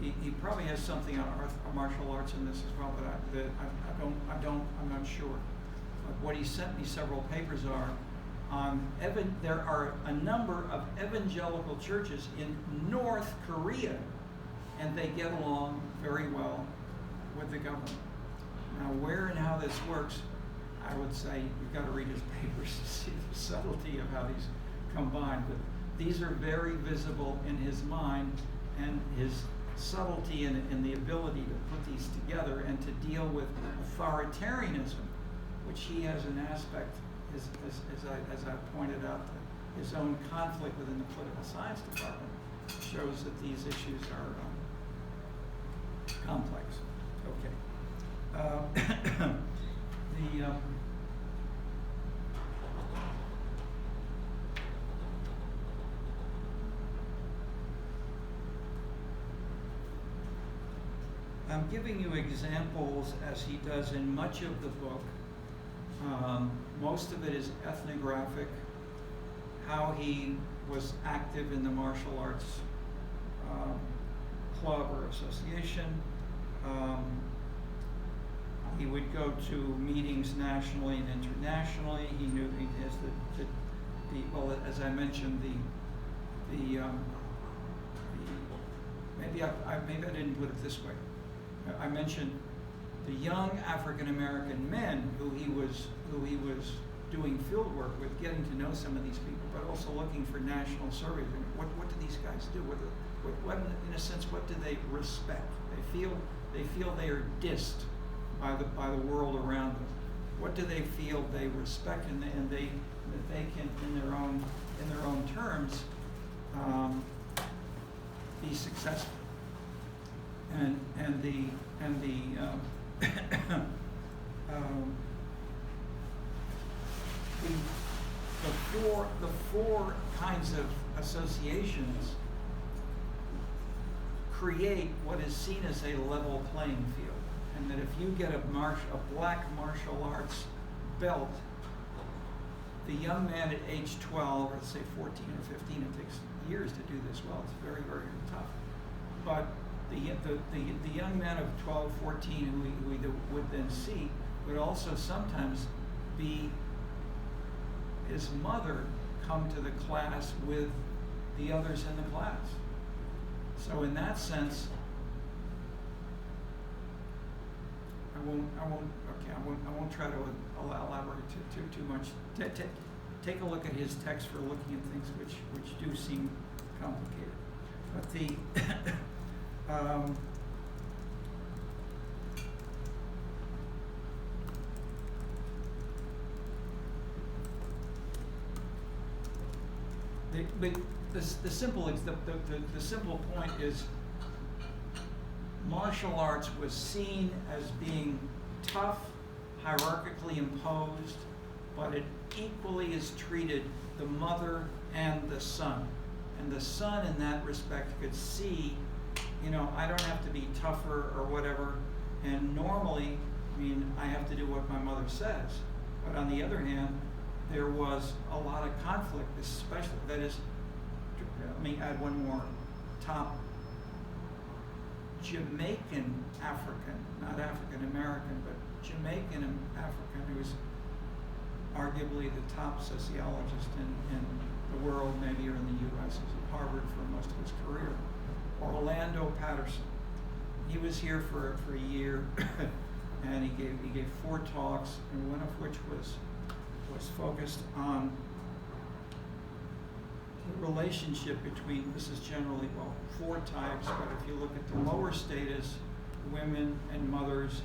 He probably has something on martial arts in this as well, but I'm not sure. But what he sent me several papers are on there are a number of evangelical churches in North Korea, and they get along very well with the government. Now, where and how this works, I would say you've got to read his papers to see the subtlety of how these combine. But these are very visible in his mind, and his subtlety and the ability to put these together and to deal with authoritarianism, which he has an aspect, as I pointed out, his own conflict within the political science department shows that these issues are complex. Okay. I'm giving you examples as he does in much of the book. Most of it is ethnographic, how he was active in the martial arts club or association. He would go to meetings nationally and internationally. He knew he has well, as I mentioned, maybe I didn't put it this way. I mentioned the young African American men who he was doing field work with, getting to know some of these people, but also looking for national surveys. What do these guys do? What in a sense, what do they respect? They feel they are dissed by the world around them. What do they feel they respect, and that they can in their own terms be successful. The four kinds of associations create what is seen as a level playing field, and that if you get a black martial arts belt, the young man at age 12, or let's say 14 or 15, it takes years to do this well. It's very, very tough. But the young man of 12, 14 who we would then see would also sometimes be his mother come to the class with the others in the class. So in that sense, I won't try to elaborate too much. Take a look at his text for looking at things which do seem complicated. But the simple point is, martial arts was seen as being tough, hierarchically imposed, but it equally is treated the mother and the son. And the son in that respect could see, I don't have to be tougher or whatever, and normally, I have to do what my mother says. But on the other hand, there was a lot of conflict, especially, that is, let me add one more top. Jamaican African, not African American, but Jamaican African, who is arguably the top sociologist in the world, maybe, or in the U.S. He was at Harvard for most of his career. Orlando Patterson. He was here for a year, and he gave 4 talks, and one of which was focused on the relationship between, this is generally, 4 types, but if you look at the lower status, women and mothers,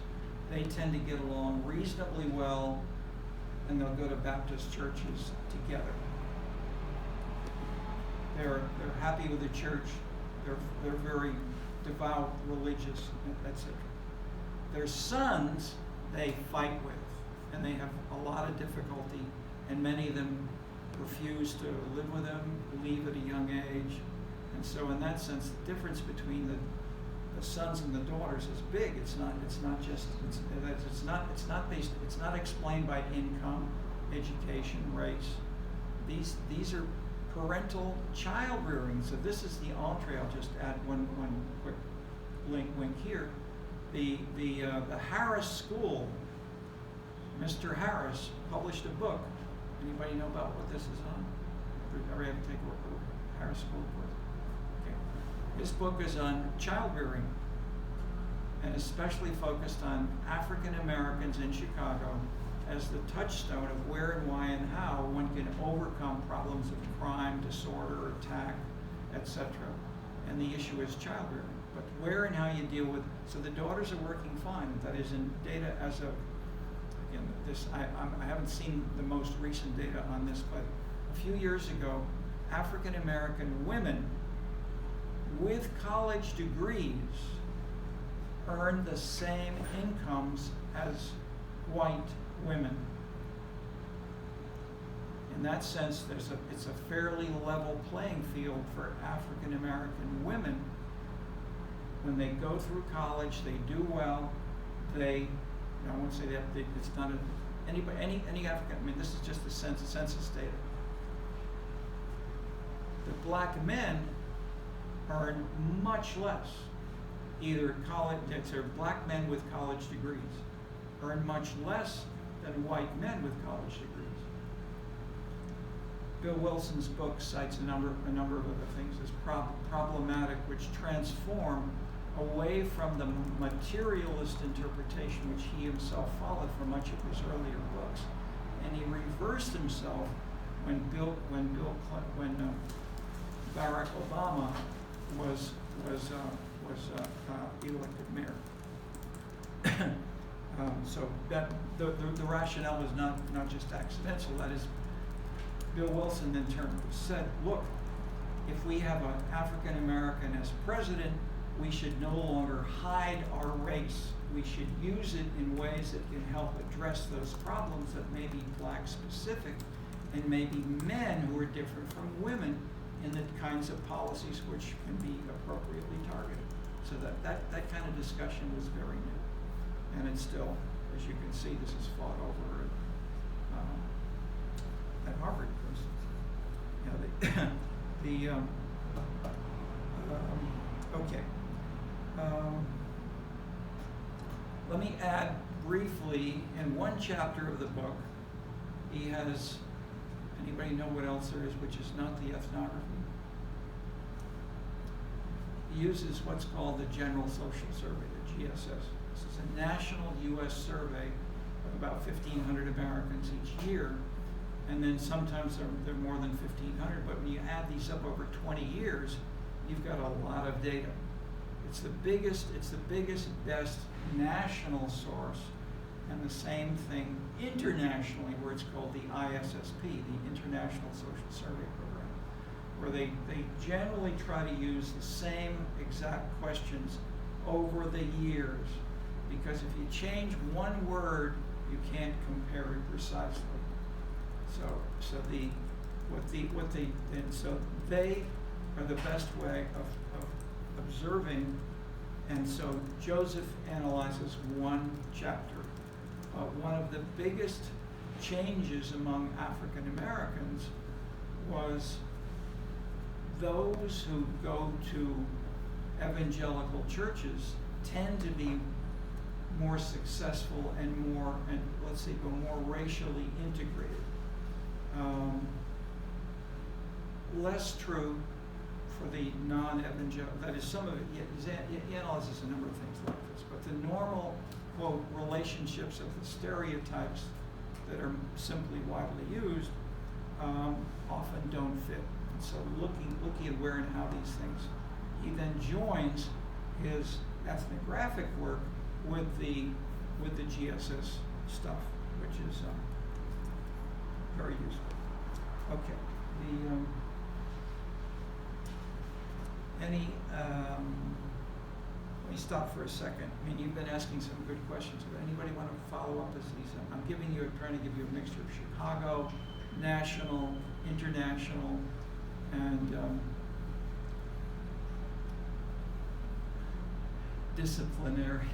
they tend to get along reasonably well, and they'll go to Baptist churches together. They're happy with the church, they're very devout, religious, etc. Their sons, they fight with, and they have a lot of difficulty, and many of them refuse to live with them, leave at a young age. And so in that sense, the difference between the sons and the daughters is big. It's not explained by income, education, race. These are parental child rearing. So this is the entree. I'll just add one quick wink here. The Harris School, Mr. Harris published a book. Anybody know about what this is on? Ever have to take a Harris School course? Okay. This book is on child rearing, and especially focused on African Americans in Chicago as the touchstone of where and why and how one can overcome problems of crime, disorder, attack, etc. And the issue is child rearing. But where and how you deal with, so the daughters are working fine. That is in data as of, again, this, I haven't seen the most recent data on this, but a few years ago, African American women with college degrees earn the same incomes as white women. In that sense, it's a fairly level playing field for African American women. When they go through college, they do well. I won't say that it's not any African. I mean, this is just the census data. The black men earn much less. Either college, black men with college degrees earn much less than white men with college degrees. Bill Wilson's book cites a number of other things as problematic, which transform away from the materialist interpretation which he himself followed for much of his earlier books, and he reversed himself when Barack Obama was elected mayor. So that the rationale was not just accidental. That is, Bill Wilson in turn said, look, if we have an African American as president, we should no longer hide our race. We should use it in ways that can help address those problems that may be black specific and maybe men who are different from women in the kinds of policies which can be appropriately targeted. So that kind of discussion was very new. And it's still, as you can see, this is fought over at Harvard, for instance. Okay. Let me add briefly, in one chapter of the book, he has, anybody know what else there is which is not the ethnography? He uses what's called the General Social Survey, the GSS. This is a national U.S. survey of about 1,500 Americans each year, and then sometimes they're more than 1,500, but when you add these up over 20 years, you've got a lot of data. It's the biggest, best national source, and the same thing internationally, where it's called the ISSP, the International Social Survey Program, where they generally try to use the same exact questions over the years, because if you change one word, you can't compare it precisely. So they are the best way of observing. And so Joseph analyzes one chapter. One of the biggest changes among African Americans was those who go to evangelical churches tend to be more successful and more racially integrated. Less true for the non-evangelical. That is, some of it, he analyzes a number of things like this, but the normal, quote, relationships of the stereotypes that are simply widely used often don't fit. And so looking at where and how these things, he then joins his ethnographic work with the GSS stuff, which is very useful. Okay. Let me stop for a second. I mean, you've been asking some good questions, but anybody want to follow up as these? I'm trying to give you a mixture of Chicago, national, international, and disciplinary.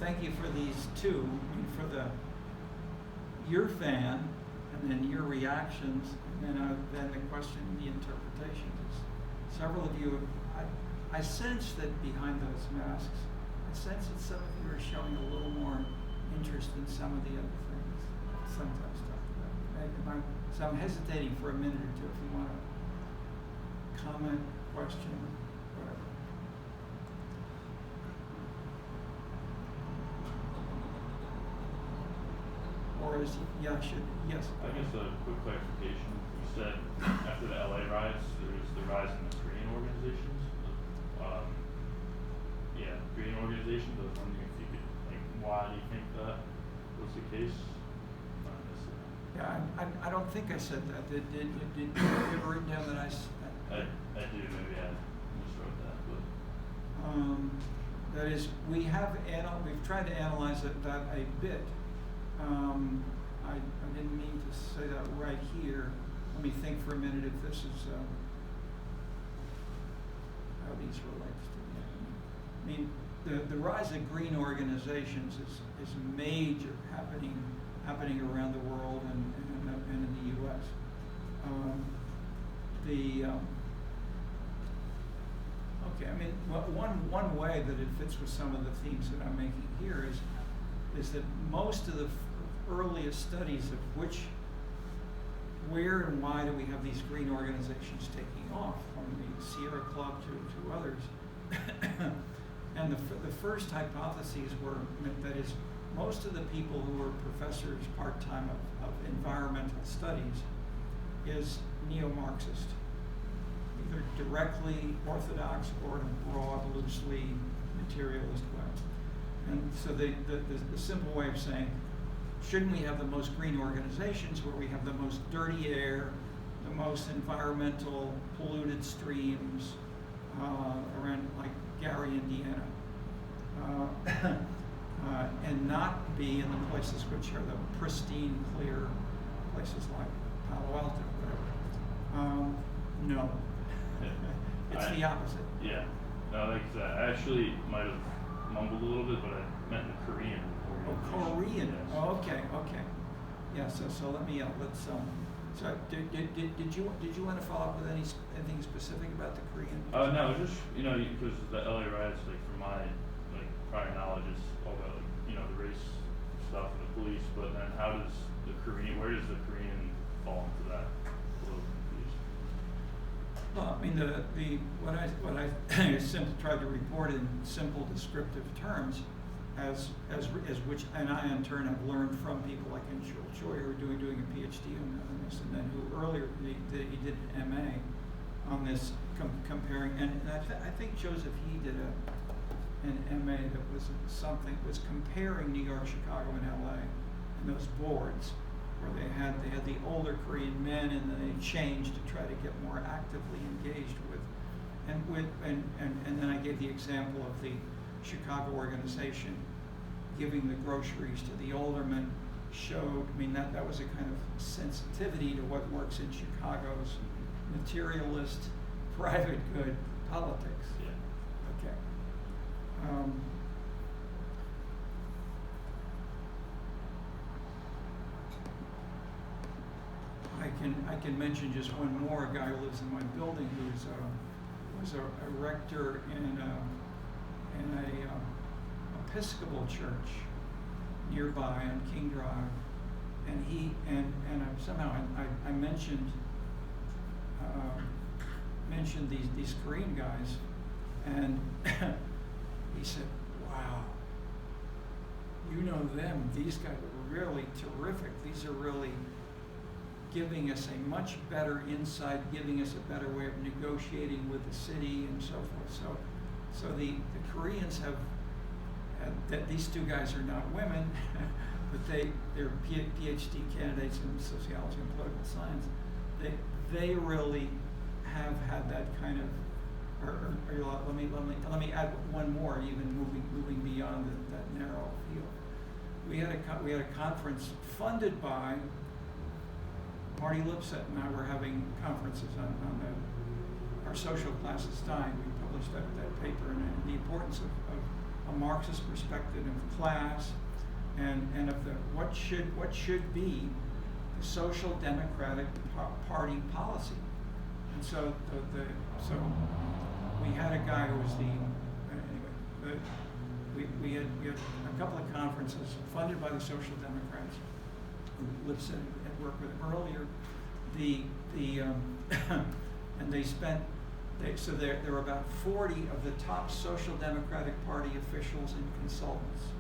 Thank you for these two. I mean, for your fan, and then your reactions, and then the question and the interpretations. Several of you, I sense that behind those masks, I sense that some of you are showing a little more interest in some of the other things. Sometimes talk about. So I'm hesitating for a minute or two if you want to comment, question, whatever. Or is yes. I guess a quick clarification. You said after the LA riots, there was the rise in the Korean organizations. Korean organizations. I was wondering if you could, why do you think that was the case? Yeah, I don't think I said that. Did you have written down that I I do, maybe I miswrote that, but. That is, we've tried to analyze that a bit. I didn't mean to say that right here. Let me think for a minute if this is how these relate to me. I mean, the rise of green organizations is major, happening around the world and in the U.S. Okay, I mean, one way that it fits with some of the themes that I'm making here is that most of the earliest studies of where and why do we have these green organizations taking off, from the Sierra Club to others, and the first hypotheses were that is most of the people who were professors part-time of environmental studies is neo-Marxist, either directly orthodox or in a broad, loosely materialist way. And so the simple way of saying, shouldn't we have the most green organizations where we have the most dirty air, the most environmental polluted streams around like Gary, Indiana, and not be in the places which are the pristine, clear places like Palo Alto, whatever. No. It's the opposite. Yeah. No, like I actually might have mumbled a little bit, but I meant the Korean. Oh, Korean. Yes. Oh, okay. Yeah. So let me let's. So did you want to follow up with anything specific about the Korean? No, just because the LA riots, like from my prior knowledge, is all about the race stuff and the police. But then where does the Korean fall into that? Well, I mean, what I simply tried to report in simple descriptive terms, as which, and I in turn have learned from people like Anshul Choi who are doing a PhD on this, and then who earlier he did an MA on this comparing, and I think Joseph He did an MA that was comparing New York, Chicago, and LA, and those boards, where they had the older Korean men, and then they changed to try to get more actively engaged with, and then I gave the example of the Chicago organization giving the groceries to the aldermen. Showed, I mean, that was a kind of sensitivity to what works in Chicago's materialist, private good politics. Yeah. Okay. I can mention just one more. A guy who lives in my building was a rector in a Episcopal church nearby on King Drive, and I mentioned these Korean guys, and he said, "Wow, you know them? These guys are really terrific. These are really giving us a much better insight, giving us a better way of negotiating with the city and so forth." So the Koreans have that these two guys are not women, but they're PhD candidates in sociology and political science. They really have had that kind of. Let me add one more, even moving beyond that narrow field. We had a conference funded by Marty Lipset and I were having conferences on our social class is dying. We published that paper and the importance of a Marxist perspective of class and of what should be the social democratic party policy. And so so we had a guy who was we had a couple of conferences funded by the Social Democrats who Lipset had worked with earlier. And they spent. So there were about 40 of the top Social Democratic Party officials and consultants,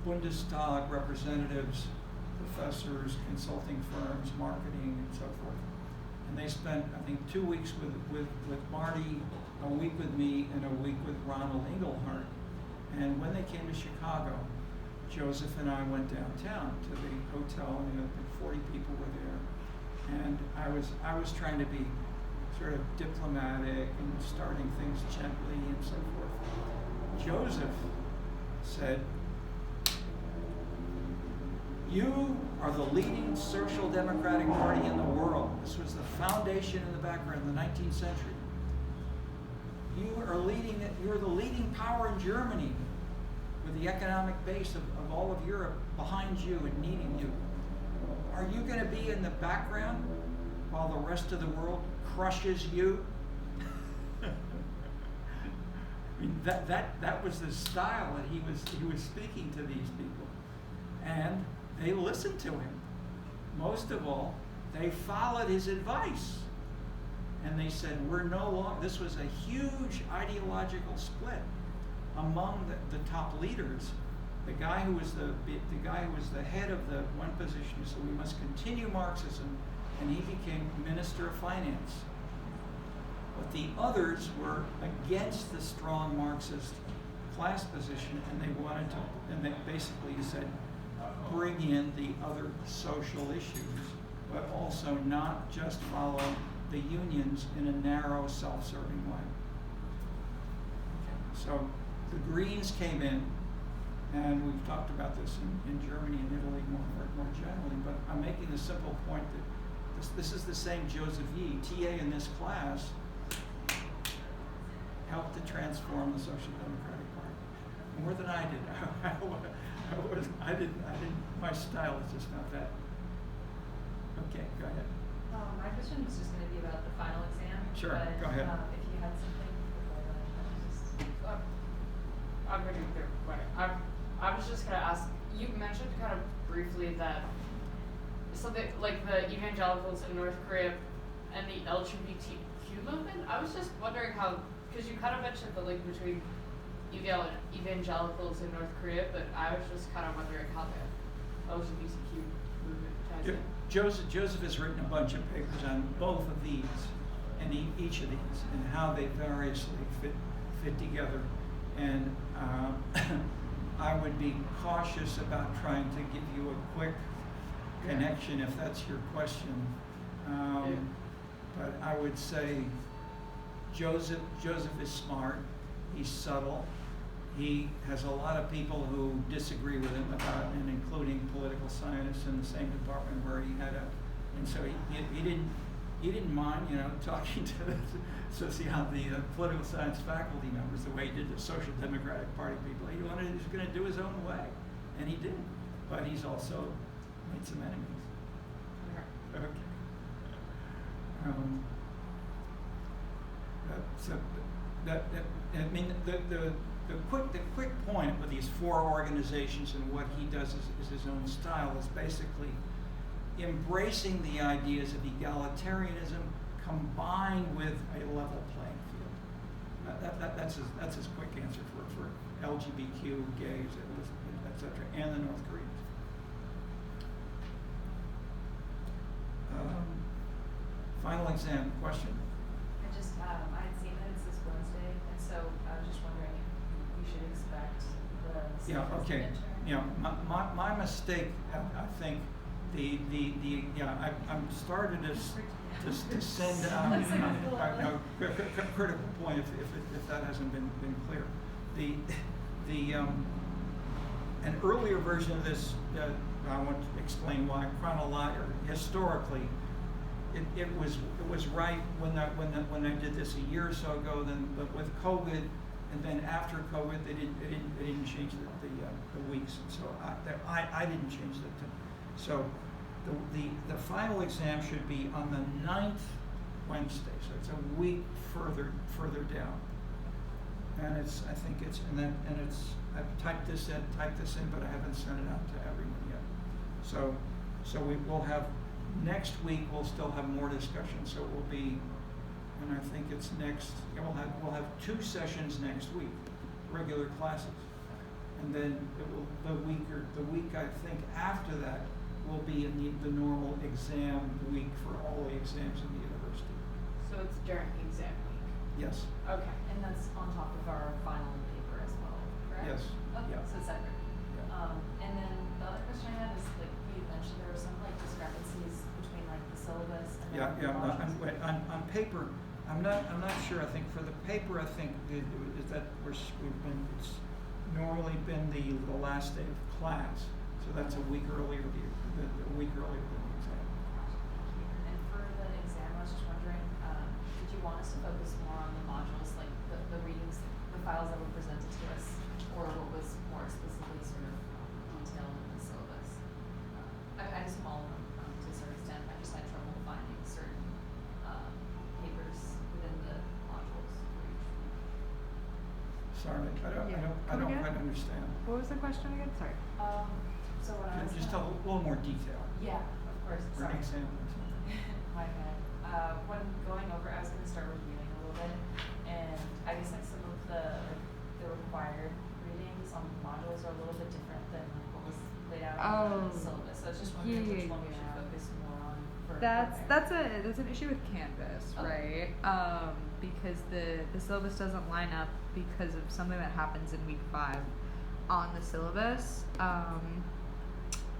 Bundestag representatives, professors, consulting firms, marketing, and so forth. And they spent, I think, 2 weeks with Marty, a week with me, and a week with Ronald Engelhardt. And when they came to Chicago, Joseph and I went downtown to the hotel, and 40 people were there, and I was trying to be sort of diplomatic and starting things gently and so forth. Joseph said, "You are the leading social democratic party in the world." This was the foundation in the background in the 19th century. You're the leading power in Germany, with the economic base of all of Europe behind you and needing you. Are you going to be in the background while the rest of the world crushes you? I mean, that was the style that he was speaking to these people, and they listened to him. Most of all, they followed his advice, and they said, "We're no longer." This was a huge ideological split among the top leaders. The guy who was the head of the one position said, "We must continue Marxism," and he became Minister of Finance. But the others were against the strong Marxist class position, and they wanted to, and they basically said, bring in the other social issues, but also not just follow the unions in a narrow, self-serving way. Okay. So the Greens came in, and we've talked about this in Germany and Italy more generally, but I'm making the simple point that this is the same Joseph Yee, TA in this class, helped to transform the Social Democratic Party more than I did. My style is just not that. Okay, go ahead. My question was just going to be about the final exam. Sure, but, go ahead. If you had something before that, I'm going to be clear. I was just going to ask, you mentioned kind of briefly that something like the evangelicals in North Korea and the LGBTQ movement. I was just wondering how, because you kind of mentioned the link between evangelicals in North Korea, but I was just kind of wondering how the LGBTQ movement ties in. Joseph has written a bunch of papers on both of these and each of these and how they variously fit together. And I would be cautious about trying to give you a quick connection if that's your question. But I would say Joseph is smart. He's subtle. He has a lot of people who disagree with him about, and including political scientists in the same department where he had and so he didn't mind, talking to the political science faculty members the way he did the Social Democratic Party people. He was going to do his own way, and he did. But he's also made some enemies. Okay. The quick point with these four organizations and what he does is his own style is basically embracing the ideas of egalitarianism combined with a level playing field. That's his quick answer for LGBTQ, gays, etc., and the North Koreans. Final exam question. I had seen that it's this Wednesday, and so I was just wondering if we should expect the midterm. My mistake, I think, I'm started to send out critical point if that hasn't been clear. An earlier version of this, I want to explain why historically. It was right when I did this a year or so ago. But with COVID, and then after COVID, they didn't change the weeks, and so I didn't change the time. So the final exam should be on the 9th Wednesday. So it's a week further down, and I've typed this in, but I haven't sent it out to everyone yet. So we will have. Next week we'll still have more discussion, so it will be, and I think it's next. We'll have 2 sessions next week, regular classes, and then the week I think after that will be in the normal exam week for all the exams in the university. So it's during the exam week? Yes. Okay. And that's on top of our final paper as well, correct? Yes. Okay, Yeah. so it's separate. Yeah. And then the other question I had is, like, you mentioned there were some, like, discrepancies between, like, the syllabus and Yeah, the modules. wait, on paper, I'm not sure, I think for the paper, I think is that it's normally been the last day of class, so that's a week earlier, a week earlier than the exam. And for the exam, I was just wondering, did you want us to focus more on the modules, like the readings, the files that were presented to us, or what was more explicitly sort of detailed in the syllabus? I just all of them to a certain extent. I just had trouble finding certain papers within the modules for each week. Sorry, I don't quite understand. What was the question again? Sorry. So when I was Just a little more detail. yeah, of course. For an Sorry. example. My bad. When going over, I was going to start reviewing a little bit, and I guess like some of the required readings on modules are a little bit different than what was laid out in the syllabus. So I was just wondering which one we should focus more on for. That's an issue with Canvas, Okay. right? Because the syllabus doesn't line up because of something that happens in week 5 on the syllabus.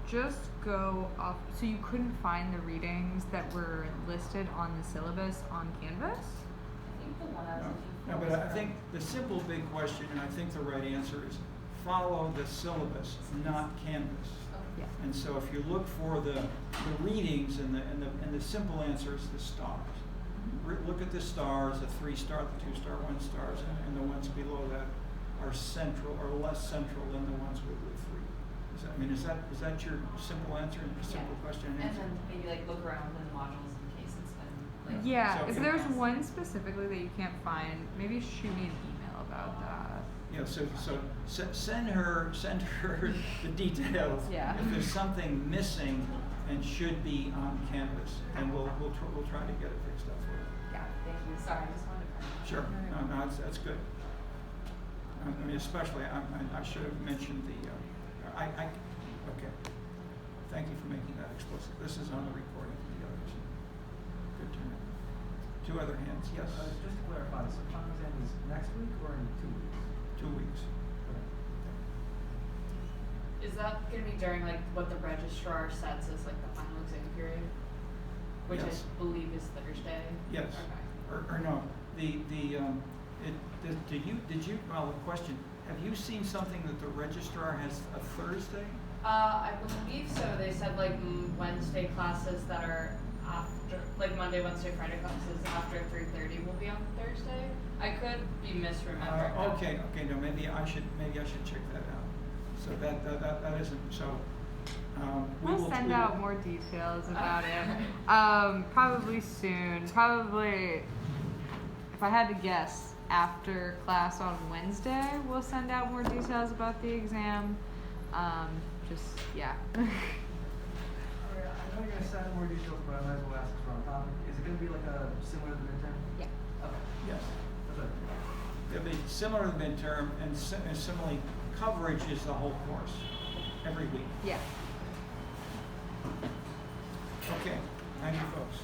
Just go off. So you couldn't find the readings that were listed on the syllabus on Canvas? I think the one I was looking for. No, but was I from- think the simple big question, and I think the right answer is follow the syllabus, not Canvas. Okay. Yeah. And so if you look for the readings and the simple answer is the stars. Look at the stars, the 3-star, the 2-star, 1-stars, and the ones below that are central or less central than the ones with 3. Is that your simple answer and simple question and And answer? then maybe like look around in the modules in case it's been like. Yeah, So if can- there's one specifically that you can't find, maybe shoot me an email about that. Yeah, so send her the details. Yeah. If there's something missing and should be on Canvas, and we'll try to get it fixed up for you. Yeah, thank you. Sorry, I just wanted to clarify. Sure, no, that's good. I mean, especially, I should have mentioned okay. Thank you for making that explicit. This is on the recording for the others. Good to know. 2 other hands, yes. Just to clarify, so final exam is next week or in 2 weeks? 2 weeks. Is that gonna be during like what the registrar sets as like the final exam period? Which Yes. I believe is Thursday? Yes. Okay. Or no, the question, have you seen something that the registrar has a Thursday? I believe so. They said like Wednesday classes that are after, like Monday, Wednesday, Friday classes after 3:30 will be on Thursday. I could be misremembering. that. Okay, no, maybe I should check that out. So that isn't, so, We'll send out more details about it. Probably soon. Probably, if I had to guess, after class on Wednesday, we'll send out more details about the exam. Yeah. I know you're gonna send more details, but I might as well ask this on topic. Is it gonna be like a similar to the midterm? Yeah. Okay. yes. That's right. It'll be similar to the midterm, and similarly, coverage is the whole course, every week. Yeah. Okay, thank you folks.